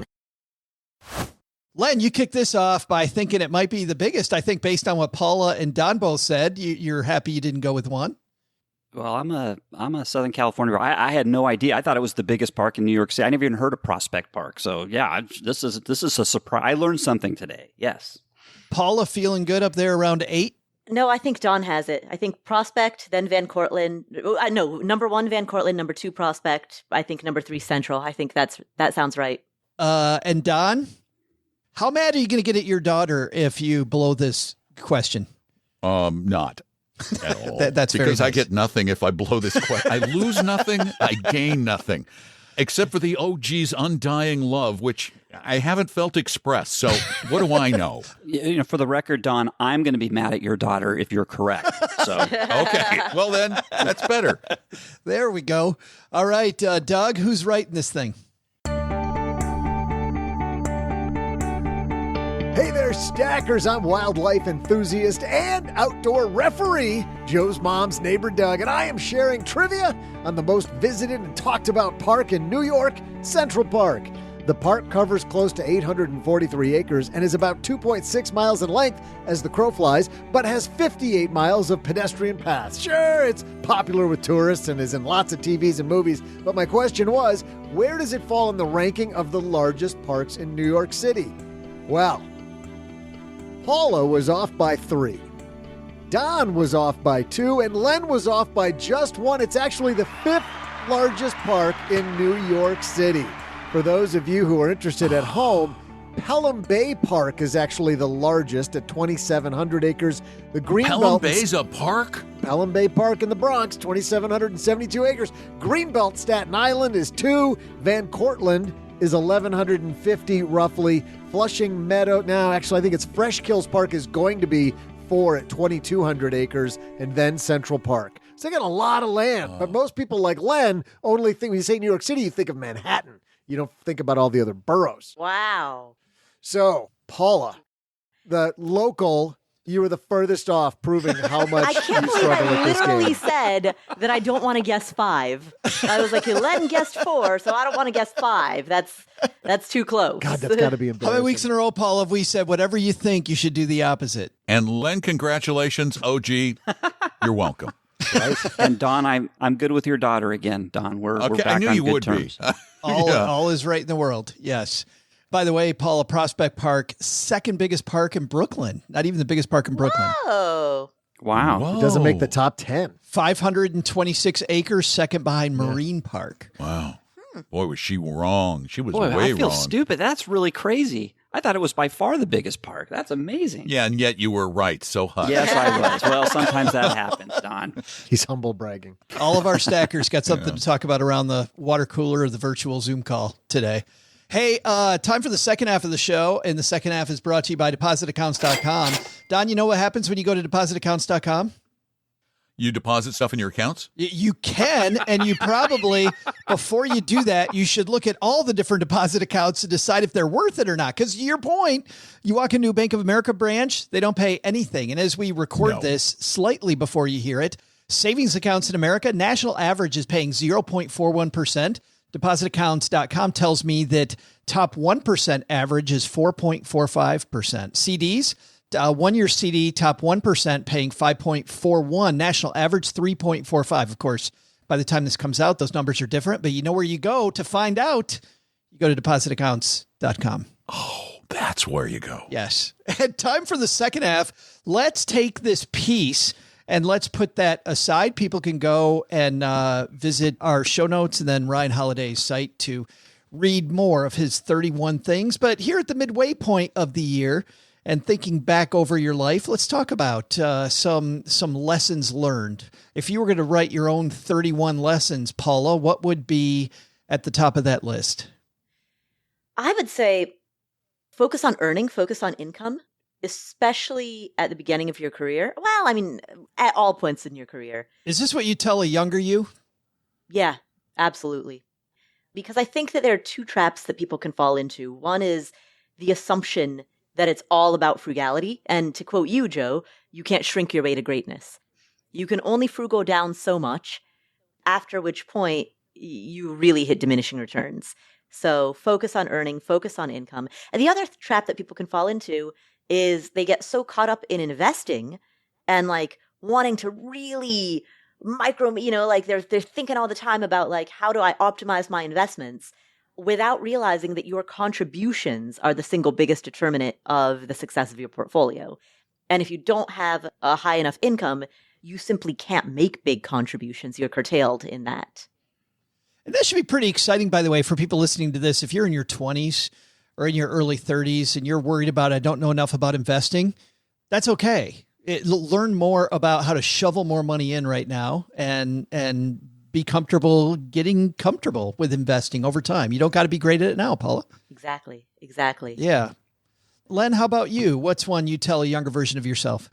Len, you kicked this off by thinking it might be the biggest. I think based on what Paula and Don both said, you're happy you didn't go with 1. Well, I'm a Southern California. I had no idea. I thought it was the biggest park in New York City. I never even heard of Prospect Park. So yeah, this is a surprise. I learned something today. Yes. Paula, feeling good up there around 8? No, I think Don has it. I think Prospect, then Van Cortlandt. No, number 1 Van Cortlandt, number 2 Prospect. I think number 3 Central. I think that sounds right. And Don, how mad are you going to get at your daughter if you blow this question? Not at all. That's because very I nice. get nothing if I blow this question. I lose nothing. I gain nothing, except for the OG's undying love, which I haven't felt expressed. So what do I know? For the record, Don, I'm going to be mad at your daughter if you're correct. So okay, well then that's better. There we go. All right, Doug, who's writing this thing? Hey there, Stackers. I'm wildlife enthusiast and outdoor referee, Joe's mom's neighbor Doug, and I am sharing trivia on the most visited and talked about park in New York, Central Park. The park covers close to 843 acres and is about 2.6 miles in length as the crow flies, but has 58 miles of pedestrian paths. Sure, it's popular with tourists and is in lots of TVs and movies, but my question was, where does it fall in the ranking of the largest parks in New York City? Well, Paula was off by 3. Don was off by 2, and Len was off by just 1. It's actually the 5th largest park in New York City. For those of you who are interested at home, Pelham Bay Park is actually the largest at 2,700 acres. The Greenbelt. Pelham Bay's a park? Pelham Bay Park in the Bronx, 2,772 acres. Greenbelt, Staten Island is 2. Van Cortlandt is 1,150 roughly. Flushing Meadow, now actually I think it's Fresh Kills Park is going to be 4 at 2,200 acres, and then Central Park. So they got a lot of land, but most people like Len only think, when you say New York City, you think of Manhattan. You don't think about all the other boroughs. Wow. So, Paula, the local, you were the furthest off, proving how much I can't you believe struggle I with this literally game. said that I don't want to guess 5. I was like, Len guessed 4, so I don't want to guess 5. That's too close. God, that's got to be How embarrassing. many weeks in a row, Paul, have we said whatever you think, you should do the opposite? And Len, congratulations, OG. You're welcome. And Don, I'm good with your daughter again. Don, we're Okay, back I knew on you good would terms. be. All is right in the world. Yes. By the way, Paula, Prospect Park, second biggest park in Brooklyn. Not even the biggest park in Brooklyn. Whoa. Wow. Whoa. It doesn't make the top 10. 526 acres, second behind Marine Park. Wow. Boy, was she wrong. She was Boy, way I feel wrong. stupid. That's really crazy. I thought it was by far the biggest park. That's amazing. Yeah, and yet you were right. So hush. Yes, I was. Well, sometimes that happens, Don. He's humble bragging. All of our stackers got something to talk about around the water cooler of the virtual Zoom call today. Hey, time for the second half of the show, and the second half is brought to you by depositaccounts.com. Don, you know what happens when you go to depositaccounts.com? You deposit stuff in your accounts? You can, and you probably, before you do that, you should look at all the different deposit accounts to decide if they're worth it or not. Because to your point, you walk into a Bank of America branch, they don't pay anything. And as we record this slightly before you hear it, savings accounts in America, national average is paying 0.41%. Depositaccounts.com tells me that top 1% average is 4.45%. CDs, 1-year CD, top 1% paying 5.41. National average, 3.45. Of course, by the time this comes out, those numbers are different, but you know where you go to find out. You go to depositaccounts.com. Oh, that's where you go. Yes. And time for the second half. Let's take this piece and let's put that aside. People can go and visit our show notes and then Ryan Holiday's site to read more of his 31 things. But here at the midway point of the year and thinking back over your life, let's talk about some lessons learned. If you were going to write your own 31 lessons, Paula, what would be at the top of that list? I would say focus on earning, focus on income, especially at the beginning of your career. Well, I mean, at all points in your career. Is this what you tell a younger you? Yeah, absolutely. Because I think that there are two traps that people can fall into. One is the assumption that it's all about frugality. And to quote you, Joe, you can't shrink your way to greatness. You can only frugal down so much, after which point you really hit diminishing returns. So focus on earning, focus on income. And the other trap that people can fall into is they get so caught up in investing and like wanting to really like they're thinking all the time about like, how do I optimize my investments without realizing that your contributions are the single biggest determinant of the success of your portfolio. And if you don't have a high enough income, you simply can't make big contributions. You're curtailed in that. And that should be pretty exciting, by the way, for people listening to this. If you're in your 20s or in your early 30s and you're worried about, I don't know enough about investing, that's okay. Learn more about how to shovel more money in right now and be comfortable getting comfortable with investing over time. You don't got to be great at it now, Paula. Exactly. Yeah. Len, how about you? What's one you tell a younger version of yourself?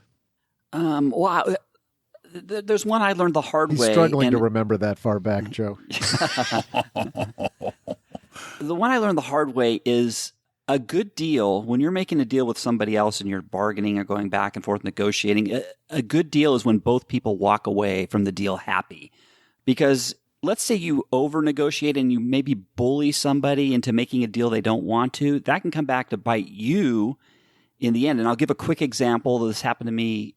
Wow. There's one I learned the hard way. He's struggling to remember that far back, Joe. The one I learned the hard way is a good deal. When you're making a deal with somebody else and you're bargaining or going back and forth negotiating, a good deal is when both people walk away from the deal happy. Because let's say you over negotiate and you maybe bully somebody into making a deal they don't want to, that can come back to bite you in the end. And I'll give a quick example. This happened to me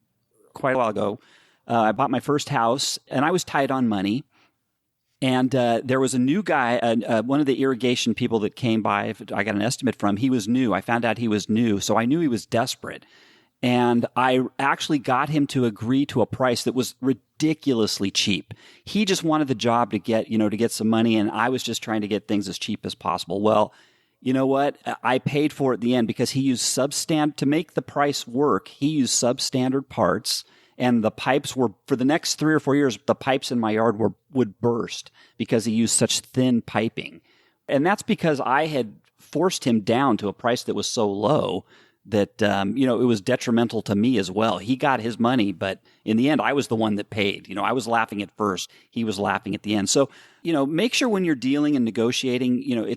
quite a while ago. I bought my first house and I was tight on money. And there was a new guy, one of the irrigation people that came by, I got an estimate from, he was new. I found out he was new. So I knew he was desperate. And I actually got him to agree to a price that was ridiculously cheap. He just wanted the job to get some money. And I was just trying to get things as cheap as possible. Well, you know what? I paid for it at the end because he used to make the price work. He used substandard parts. And the pipes were, for the next 3 or 4 years, the pipes in my yard would burst because he used such thin piping. And that's because I had forced him down to a price that was so low that, it was detrimental to me as well. He got his money, but in the end, I was the one that paid. I was laughing at first. He was laughing at the end. So, make sure when you're dealing and negotiating, you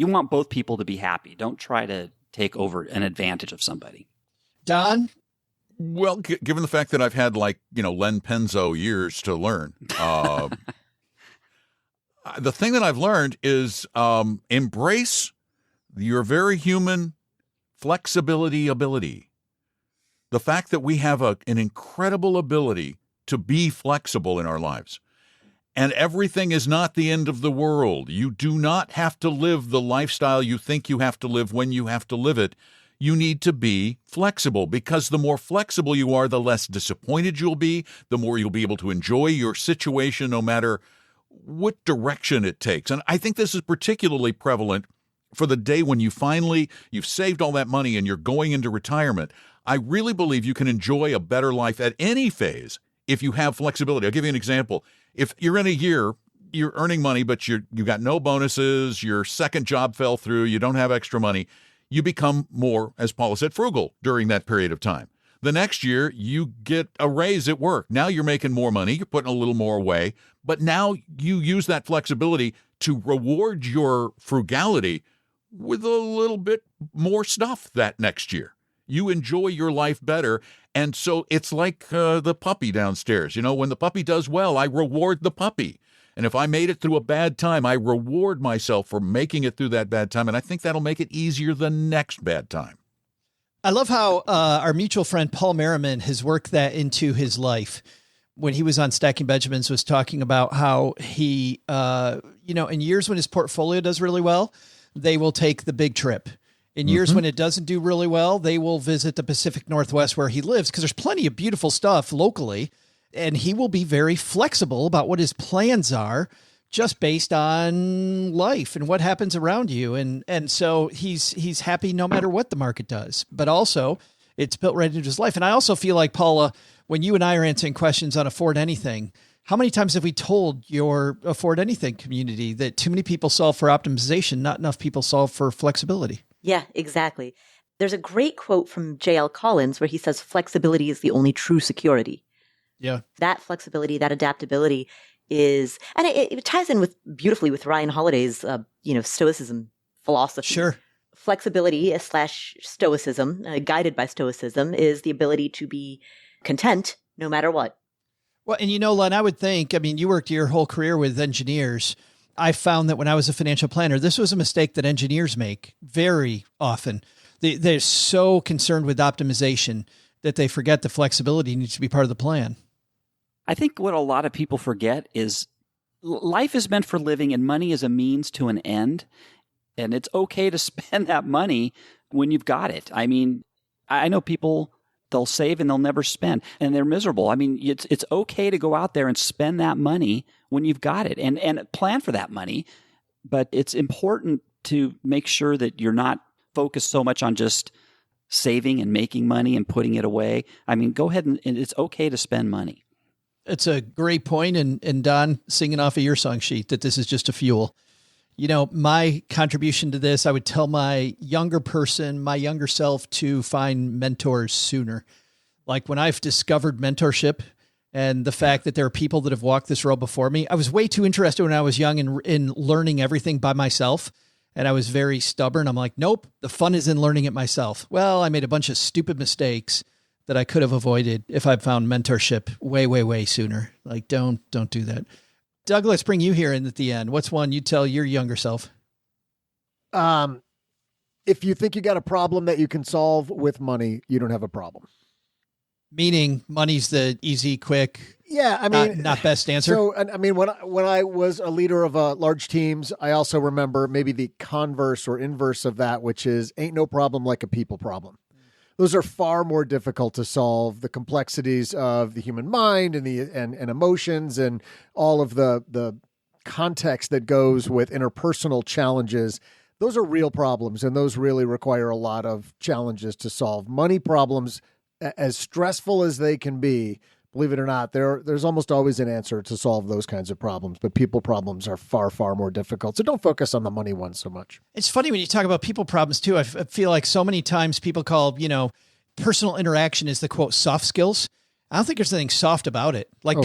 want both people to be happy. Don't try to take over an advantage of somebody. Don? Well, given the fact that I've had Len Penzo years to learn, the thing that I've learned is embrace your very human ability. The fact that we have an incredible ability to be flexible in our lives. And everything is not the end of the world. You do not have to live the lifestyle you think you have to live when you have to live it. You need to be flexible, because the more flexible you are, the less disappointed you'll be, the more you'll be able to enjoy your situation no matter what direction it takes. And I think this is particularly prevalent for the day when you've saved all that money and you're going into retirement. I really believe you can enjoy a better life at any phase if you have flexibility. I'll give you an example. If you're in a year, you're earning money, but you got no bonuses, your second job fell through, you don't have extra money, you become more, as Paula said, frugal during that period of time. The next year, you get a raise at work. Now you're making more money, you're putting a little more away, but now you use that flexibility to reward your frugality with a little bit more stuff that next year. You enjoy your life better. And so it's like the puppy downstairs. You know, when the puppy does well, I reward the puppy. And if I made it through a bad time, I reward myself for making it through that bad time. And I think that'll make it easier the next bad time. I love how our mutual friend Paul Merriman has worked that into his life. When he was on Stacking Benjamins, was talking about how he, in years when his portfolio does really well, they will take the big trip. In years when it doesn't do really well, they will visit the Pacific Northwest where he lives, because there's plenty of beautiful stuff locally. And he will be very flexible about what his plans are, just based on life and what happens around you. And so he's happy no matter what the market does, but also it's built right into his life. And I also feel like, Paula, when you and I are answering questions on Afford Anything, how many times have we told your Afford Anything community that too many people solve for optimization, not enough people solve for flexibility? Yeah, exactly. There's a great quote from J.L. Collins where he says, flexibility is the only true security. Yeah. That flexibility, that adaptability is, and it ties in beautifully with Ryan Holiday's, Stoicism philosophy. Sure. Flexibility / Stoicism, guided by Stoicism, is the ability to be content no matter what. Well, and Len, I would think, you worked your whole career with engineers. I found that when I was a financial planner, this was a mistake that engineers make very often. They're so concerned with optimization that they forget the flexibility needs to be part of the plan. I think what a lot of people forget is life is meant for living, and money is a means to an end. And it's okay to spend that money when you've got it. I know people, they'll save and they'll never spend, and they're miserable. It's okay to go out there and spend that money when you've got it, and plan for that money. But it's important to make sure that you're not focused so much on just saving and making money and putting it away. Go ahead and it's okay to spend money. It's a great point. And Don, singing off of your song sheet, that this is just a fuel. My contribution to this, I would tell my younger self to find mentors sooner. Like when I've discovered mentorship and the fact that there are people that have walked this road before me, I was way too interested when I was young in learning everything by myself. And I was very stubborn. I'm like, nope, the fun is in learning it myself. Well, I made a bunch of stupid mistakes that I could have avoided if I'd found mentorship way, way, way sooner. Like, don't do that. Doug, let's bring you here in at the end. What's one you'd tell your younger self? If you think you got a problem that you can solve with money, you don't have a problem. Meaning money's the easy, quick, not best answer. So, when I was a leader of large teams, I also remember maybe the converse or inverse of that, which is ain't no problem like a people problem. Those are far more difficult to solve. The complexities of the human mind and and emotions and all of the context that goes with interpersonal challenges. Those are real problems, and those really require a lot of challenges to solve. Money problems, as stressful as they can be, believe it or not, there's almost always an answer to solve those kinds of problems. But people problems are far, far more difficult. So don't focus on the money ones so much. It's funny when you talk about people problems too. I feel like so many times people call, personal interaction is the quote soft skills. I don't think there's anything soft about it. Like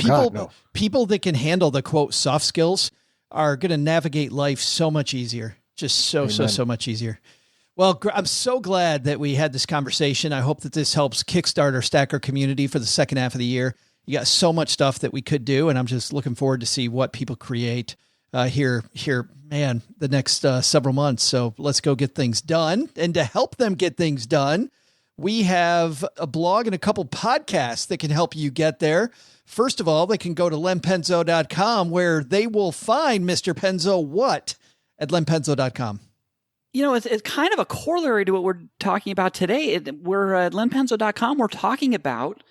people that can handle the quote soft skills are going to navigate life so much easier. Just so much easier. Well, I'm so glad that we had this conversation. I hope that this helps kickstart our Stacker community for the second half of the year. You got so much stuff that we could do, and I'm just looking forward to see what people create here, the next several months. So let's go get things done. And to help them get things done, We have a blog and a couple podcasts that can help you get there. First of all, they can go to lenpenzo.com where they will find Mr. Penzo what at lenpenzo.com? It's kind of a corollary to what we're talking about today. We're at lenpenzo.com. We're talking about,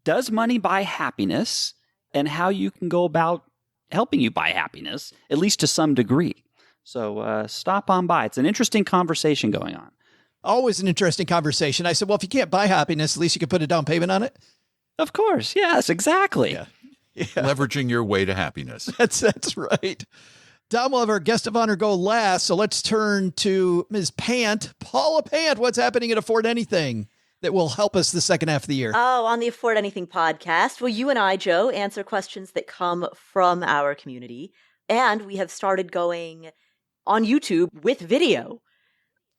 does money buy happiness, and how you can go about helping you buy happiness, at least to some degree. So stop on by. It's an interesting conversation going on. Always an interesting conversation. I said, well, if you can't buy happiness, at least you can put a down payment on it. Of course. Yes, exactly. Yeah. Leveraging your way to happiness. That's right. Don will have our guest of honor go last. So let's turn to Ms. Pant. Paula Pant, what's happening at Afford Anything that will help us the second half of the year? Oh, on the Afford Anything podcast, well, you and I, Joe, answer questions that come from our community. And we have started going on YouTube with video.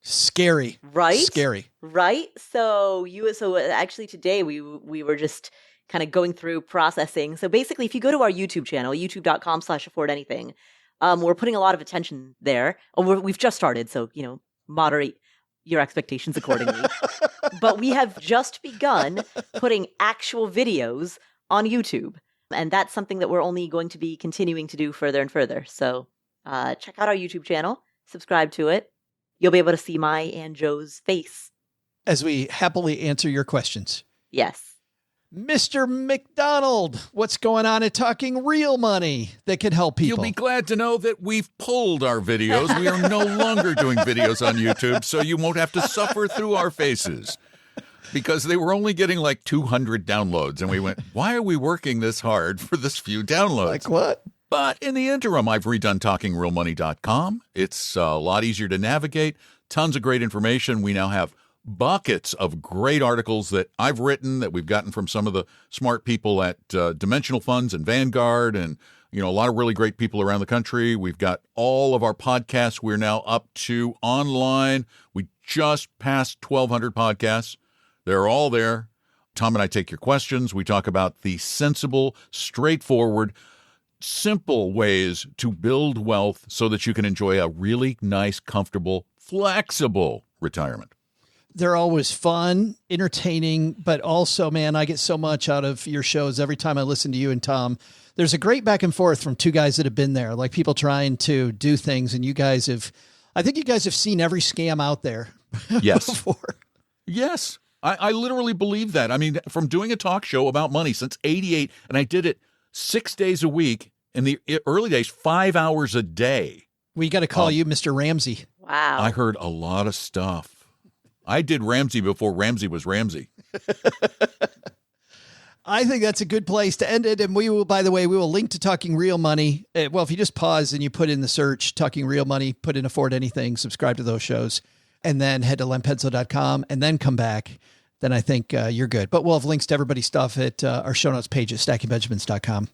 Scary. Right? Scary. Right? So actually today we were just kind of going through processing. So basically, if you go to our YouTube channel, youtube.com/affordanything, we're putting a lot of attention there. We've just started, so, moderate your expectations accordingly. But we have just begun putting actual videos on YouTube. And that's something that we're only going to be continuing to do further and further. So check out our YouTube channel, subscribe to it. You'll be able to see my and Joe's face as we happily answer your questions. Yes. Mr. McDonald, what's going on at Talking Real Money that can help people? You'll be glad to know that we've pulled our videos. We are no longer doing videos on YouTube, so you won't have to suffer through our faces. Because they were only getting like 200 downloads. And we went, why are we working this hard for this few downloads? Like what? But in the interim, I've redone TalkingRealMoney.com. It's a lot easier to navigate. Tons of great information. We now have buckets of great articles that I've written that we've gotten from some of the smart people at Dimensional Funds and Vanguard and, a lot of really great people around the country. We've got all of our podcasts. We're now up to online. We just passed 1,200 podcasts. They're all there. Tom and I take your questions. We talk about the sensible, straightforward, simple ways to build wealth so that you can enjoy a really nice, comfortable, flexible retirement. They're always fun, entertaining, but also, man, I get so much out of your shows every time I listen to you and Tom. There's a great back and forth from two guys that have been there, like people trying to do things. And I think you guys have seen every scam out there. Yes. Before. Yes. I literally believe that. I mean, from doing a talk show about money since '88, and I did it 6 days a week in the early days, 5 hours a day. We got to call you Mr. Ramsey. Wow. I heard a lot of stuff. I did Ramsey before Ramsey was Ramsey. I think that's a good place to end it. And we will link to Talking Real Money. Well, if you just pause and you put in the search, Talking Real Money, put in Afford Anything, subscribe to those shows, and then head to lenpenzo.com and then come back, then I think you're good. But we'll have links to everybody's stuff at our show notes page at stackingbenjamins.com.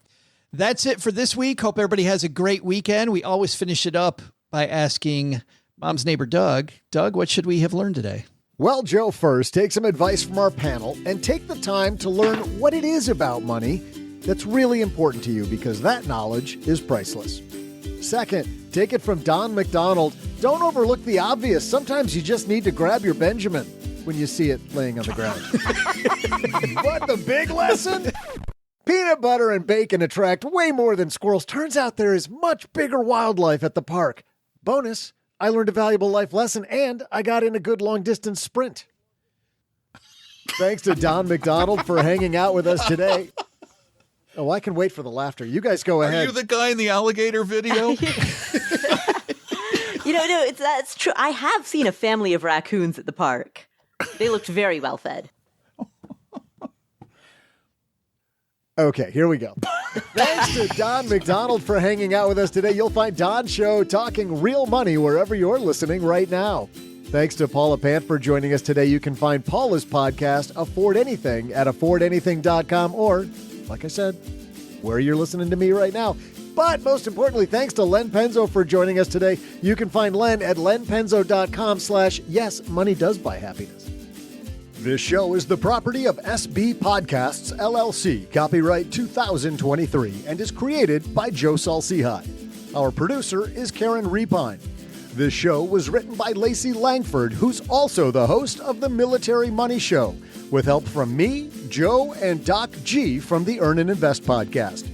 That's it for this week. Hope everybody has a great weekend. We always finish it up by asking Mom's neighbor, Doug, what should we have learned today? Well, Joe, first, take some advice from our panel and take the time to learn what it is about money that's really important to you, because that knowledge is priceless. Second, take it from Don McDonald. Don't overlook the obvious. Sometimes you just need to grab your Benjamin when you see it laying on the ground. But the big lesson? Peanut butter and bacon attract way more than squirrels. Turns out there is much bigger wildlife at the park. Bonus, I learned a valuable life lesson, and I got in a good long-distance sprint. Thanks to Don McDonald for hanging out with us today. Oh, I can wait for the laughter. You guys go ahead. Are you the guy in the alligator video? That's true. I have seen a family of raccoons at the park. They looked very well fed. Okay, here we go. Thanks to Don McDonald for hanging out with us today. You'll find Don's show Talking Real Money wherever you're listening right now. Thanks to Paula Pant for joining us today. You can find Paula's podcast, Afford Anything, at affordanything.com or, like I said, where you're listening to me right now. But most importantly, thanks to Len Penzo for joining us today. You can find Len at lenpenzo.com/yes, money does buy happiness. This show is the property of SB Podcasts, LLC, copyright 2023, and is created by Joe Salsihai. Our producer is Karen Repine. This show was written by Lacey Langford, who's also the host of the Military Money Show, with help from me, Joe, and Doc G from the Earn and Invest podcast.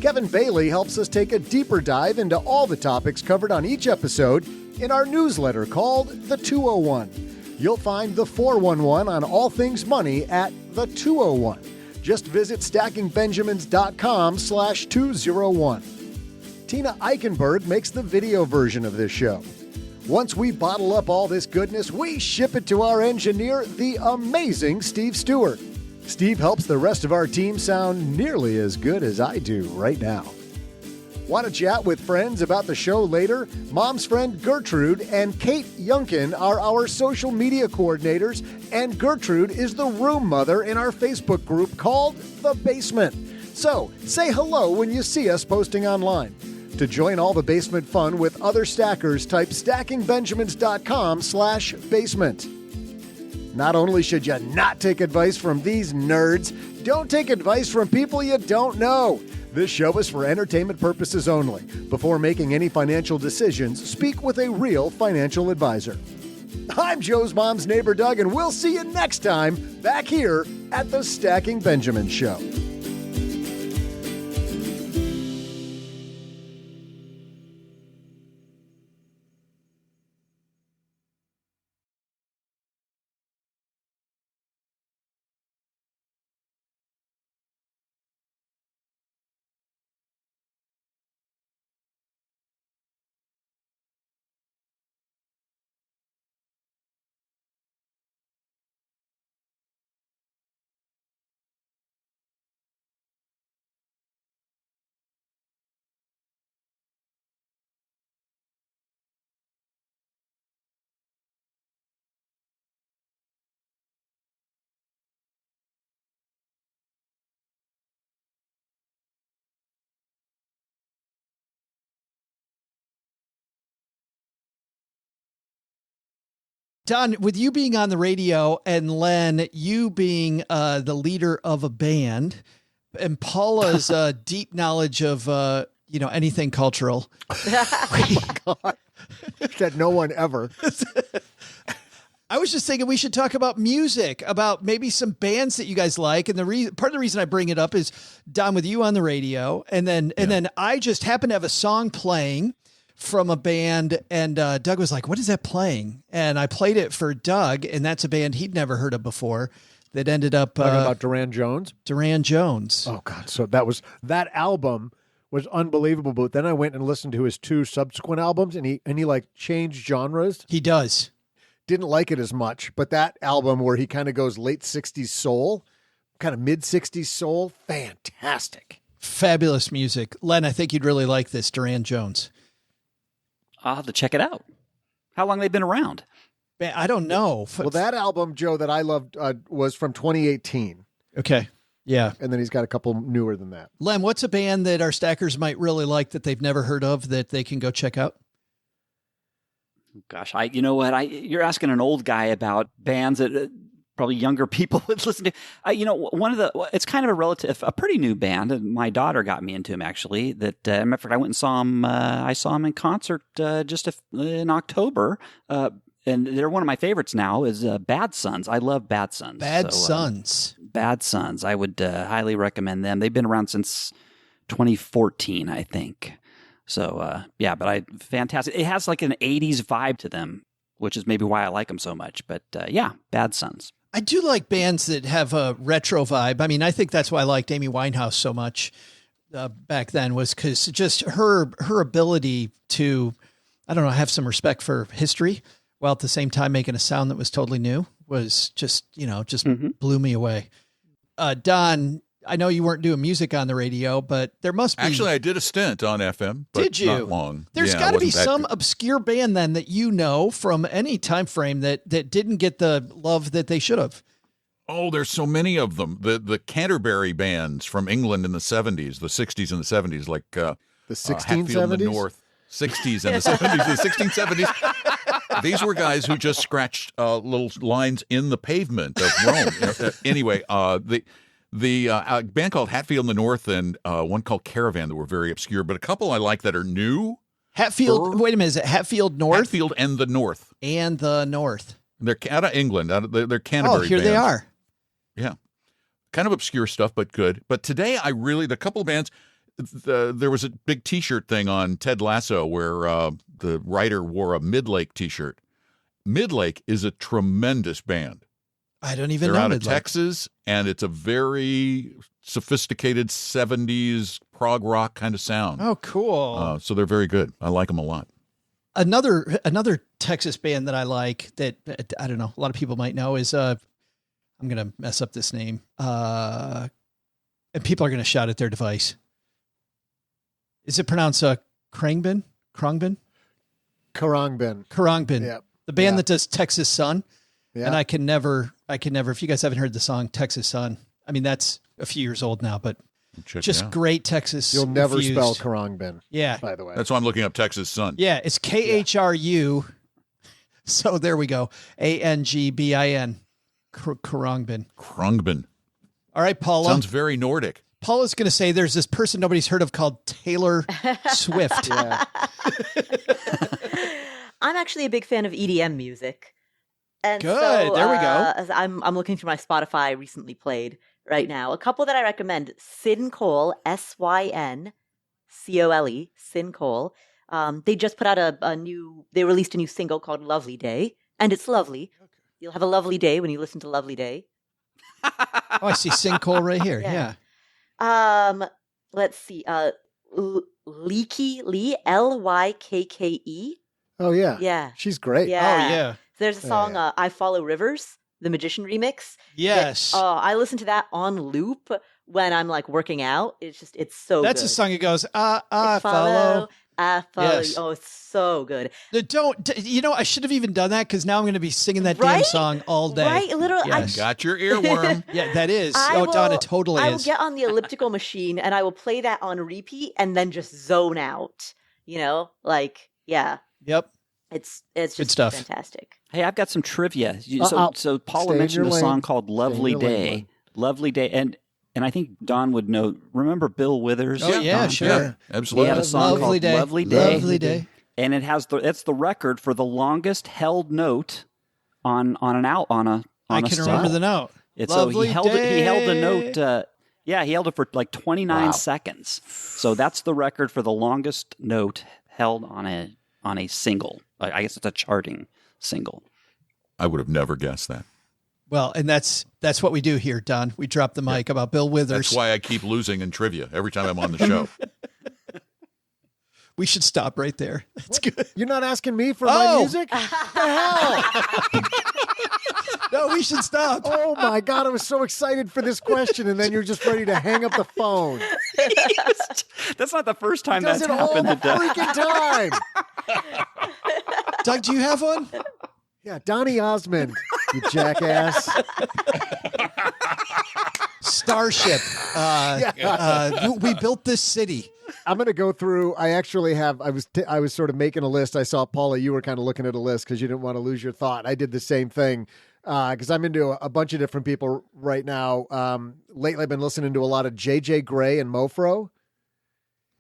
Kevin Bailey helps us take a deeper dive into all the topics covered on each episode in our newsletter called The 201. You'll find the 411 on all things money at The 201. Just visit stackingbenjamins.com/201. Tina Eichenberg makes the video version of this show. Once we bottle up all this goodness, we ship it to our engineer, the amazing Steve Stewart. Steve helps the rest of our team sound nearly as good as I do right now. Want to chat with friends about the show later? Mom's friend Gertrude and Kate Yunkin are our social media coordinators, and Gertrude is the room mother in our Facebook group called The Basement. So, say hello when you see us posting online. To join all the basement fun with other stackers, type stackingbenjamins.com/basement. Not only should you not take advice from these nerds, don't take advice from people you don't know. This show is for entertainment purposes only. Before making any financial decisions, speak with a real financial advisor. I'm Joe's mom's neighbor, Doug, and we'll see you next time back here at the Stacking Benjamin Show. Don, with you being on the radio and Len, you being the leader of a band, and Paula's deep knowledge of anything cultural. God. Said no one ever. I was just thinking we should talk about music, about maybe some bands that you guys like. And part of the reason I bring it up is, Don, with you on the radio, and then I just happened to have a song playing from a band, and Doug was like, what is that playing? And I played it for Doug, and that's a band he'd never heard of before that ended up talking about Duran Jones. Duran Jones. Oh God. So that album was unbelievable. But then I went and listened to his two subsequent albums, and he like changed genres. He does. Didn't like it as much, but that album where he kind of goes late 60s soul, kind of mid 60s soul, fantastic. Fabulous music. Len, I think you'd really like this, Duran Jones. I'll have to check it out. How long have they been around? Man, I don't know. Well, that album, Joe, that I loved was from 2018. Okay. Yeah. And then he's got a couple newer than that. Len, what's a band that our stackers might really like that they've never heard of that they can go check out? Gosh, you know what? You're asking an old guy about bands that probably younger people would listen to. It's kind of a pretty new band. My daughter got me into him, actually. That I went and saw him. I saw him in concert in October. And they're one of my favorites now. Is Bad Sons. I love Bad Sons. Bad Sons. Bad Sons. I would highly recommend them. They've been around since 2014, I think. So but fantastic. It has like an 80s vibe to them, which is maybe why I like them so much. But Bad Sons. I do like bands that have a retro vibe. I mean, I think that's why I liked Amy Winehouse so much back then, was because just her ability to, I don't know, have some respect for history while at the same time making a sound that was totally new was just blew me away. Don, I know you weren't doing music on the radio, but there must be. Actually, I did a stint on FM, but did you? Not long. There's got to be some obscure band then that you know from any time frame that didn't get the love that they should have. Oh, there's so many of them. The Canterbury bands from England in the 70s, the 60s and the 70s, like the 1670s? in the North, 60s and the 70s, the 1670s. These were guys who just scratched little lines in the pavement of Rome. Anyway, the band called Hatfield in the North and one called Caravan that were very obscure, but a couple I like that are new. Hatfield. Wait a minute. Is it Hatfield North? Hatfield and the North. And the North. They're out of England. They're Canterbury. Oh, here bands. they are. Yeah. Kind of obscure stuff, but good. But today, the couple of bands, there was a big T-shirt thing on Ted Lasso where the writer wore a Midlake T-shirt. Midlake is a tremendous band. I don't even know. They're out of Midlake. Texas, and it's a very sophisticated 70s prog rock kind of sound. Oh, cool. So they're very good. I like them a lot. Another Texas band that I like that I don't know, a lot of people might know is I'm going to mess up this name. And people are going to shout at their device. Is it pronounced Khruangbin? Khruangbin. Khruangbin. Yep. The band that does Texas Sun. Yeah. And I can never, if you guys haven't heard the song Texas Sun, I mean, that's a few years old now, but just great Texas. You'll never infused. spell Khruangbin. Yeah. By the way. That's why I'm looking up Texas Sun. Yeah. It's Khru. So there we go. Angbin. Khruangbin. Khruangbin. All right, Paula. Sounds very Nordic. Paula's going to say there's this person nobody's heard of called Taylor Swift. Yeah. I'm actually a big fan of EDM music. And Good. So, there we go. I'm looking through my Spotify recently played right now. A couple that I recommend: Sin Cole, SYNCOLE, Sin Cole. They just put out they released a new single called Lovely Day, and it's lovely. Okay. You'll have a lovely day when you listen to Lovely Day. Oh, I see Sin Cole right here. Yeah. Let's see. Leaky Lee, LYKKE. Oh yeah. Yeah. She's great. Yeah. Oh yeah. There's a song, I Follow Rivers, the Magician remix. Yes. I listen to that on loop when I'm like working out. It's so That's good. a song that goes, I follow. I follow. Yes. Oh, it's so good. I should have even done that because now I'm going to be singing that damn Right? song all day. Right? Literally. Yes. Got your earworm. Yeah, that is. I totally I is. will get on the elliptical machine and I will play that on repeat and then just zone out. Yeah. Yep. It's just Good stuff. fantastic. Hey, I've got some trivia. So Paula Stay in mentioned your a song lane. called Stay in "Lovely your lane, Day." Lane. Lovely Day, and I think Don would know. Remember Bill Withers? Oh, yeah, Don? sure. Yeah, absolutely. He had a song Lovely called Day. "Lovely Day," Lovely Day. and it's the record for the longest held note on a I can song. remember the note. So he held Day. he held the note. He held it for like 29 seconds. So that's the record for the longest note held on a single. I guess it's a charting single. I would have never guessed that. Well, and that's what we do here, Don. We drop the mic about Bill Withers. That's why I keep losing in trivia every time I'm on the show. We should stop right there. That's good. You're not asking me for my music? What the hell? No, we should stop. Oh my God, I was so excited for this question, and then you're just ready to hang up the phone. That's not the first time Does that's it all happened. the freaking time. Doug, do you have one? Yeah, Donny Osmond, you jackass. Starship. We built this city. I'm going to go through. I actually have. I was sort of making a list. I saw Paula. You were kind of looking at a list because you didn't want to lose your thought. I did the same thing because I'm into a bunch of different people right now. Lately, I've been listening to a lot of JJ Grey and Mofro.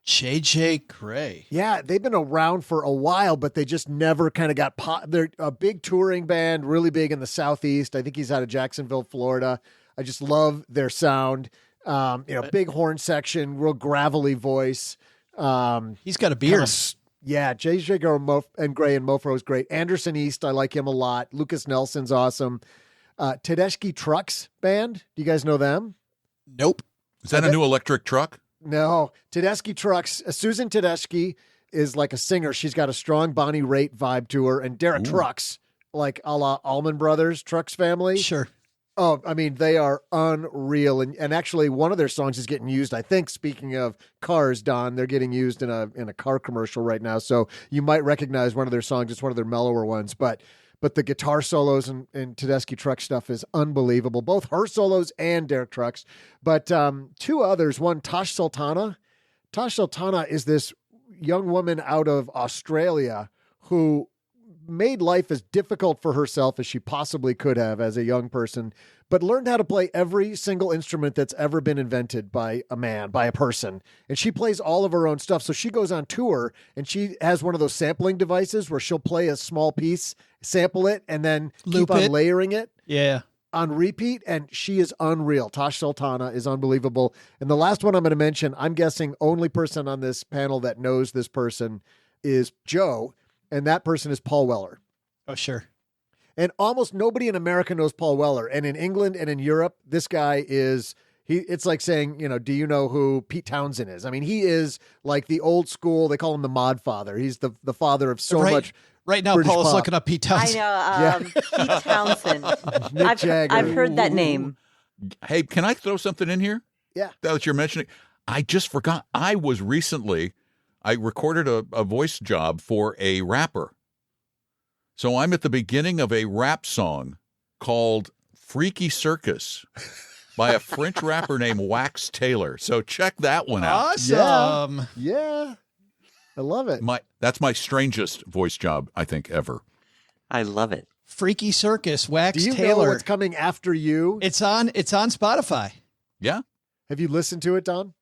JJ Grey. Yeah, they've been around for a while, but they just never kind of got they're a big touring band, really big in the Southeast. I think he's out of Jacksonville, Florida. I just love their sound. Big horn section, real gravelly voice. He's got a beard. Yeah, JJ Grey and Mofro is great. Anderson East, I like him a lot. Lucas Nelson's awesome. Tedeschi Trucks Band, do you guys know them? Nope. Is that a new electric truck? No, Tedeschi Trucks. Susan Tedeschi is like a singer. She's got a strong Bonnie Raitt vibe to her. And Derek Trucks, like a la Allman Brothers, Trucks family. Sure. Oh, I mean, they are unreal. And actually, one of their songs is getting used, I think, speaking of cars, Don, they're getting used in a car commercial right now. So you might recognize one of their songs. It's one of their mellower ones. But the guitar solos and Tedeschi Truck stuff is unbelievable, both her solos and Derek Trucks. But two others, one, Tash Sultana. Tash Sultana is this young woman out of Australia who made life as difficult for herself as she possibly could have as a young person, but learned how to play every single instrument that's ever been invented by a man, by a person. And she plays all of her own stuff. So she goes on tour and she has one of those sampling devices where she'll play a small piece, sample it, and then keep on layering it. Yeah. On repeat, and she is unreal. Tash Sultana is unbelievable. And the last one I'm going to mention, I'm guessing only person on this panel that knows this person is Joe, and that person is Paul Weller. Oh, sure. And almost nobody in America knows Paul Weller. And in England and in Europe, this guy is, it's like saying, do you know who Pete Townsend is? I mean, he is like the old school, they call him the mod father. He's the father of so much. Right now, British Paul is pop. looking up Pete Townsend. I know. Pete Townsend. Mick Jagger. I've heard that name. Hey, can I throw something in here? Yeah. That you're mentioning. I just forgot. I recorded a voice job for a rapper. So I'm at the beginning of a rap song called Freaky Circus by a French rapper named Wax Taylor. So check that one out. Awesome. Yeah. I love it. That's my strangest voice job, I think, ever. I love it. Freaky Circus, Wax Do you Taylor. know what's coming after you? It's on Spotify. Yeah. Have you listened to it, Don?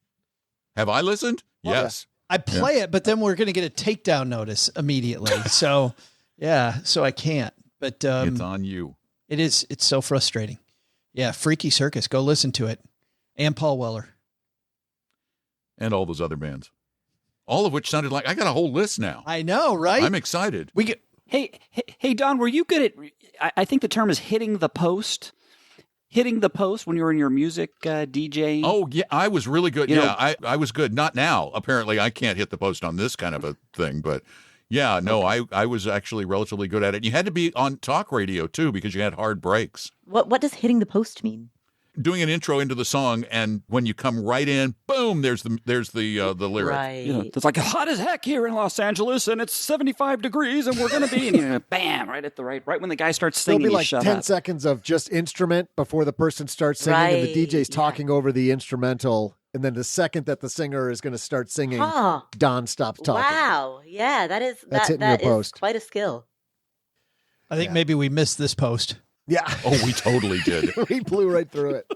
Have I listened? Yes. I play it, but then we're going to get a takedown notice immediately. So, so I can't. But it's on you. It's so frustrating. Yeah, Freaky Circus. Go listen to it. And Paul Weller. And all those other bands. All of which sounded like I got a whole list now. I know, right? I'm excited. Hey, Don, were you good at? I think the term is hitting the post. Hitting the post when you were in your music DJing. Oh yeah, I was really good. I was good. Not now. Apparently, I can't hit the post on this kind of a thing. But yeah, no, I was actually relatively good at it. You had to be on talk radio too because you had hard breaks. What does hitting the post mean? Doing an intro into the song, and when you come right in, boom! There's the lyric. Right. It's like hot as heck here in Los Angeles, and it's 75 degrees, and we're gonna be, and bam, right when the guy starts singing, There'll be like shut 10 up. seconds of just instrument before the person starts singing, and the DJ's talking over the instrumental, and then the second that the singer is going to start singing, Don stops talking. Wow, yeah, That's hitting your post. Quite a skill. I think maybe we missed this post. Yeah. Oh, we totally did. We blew right through it.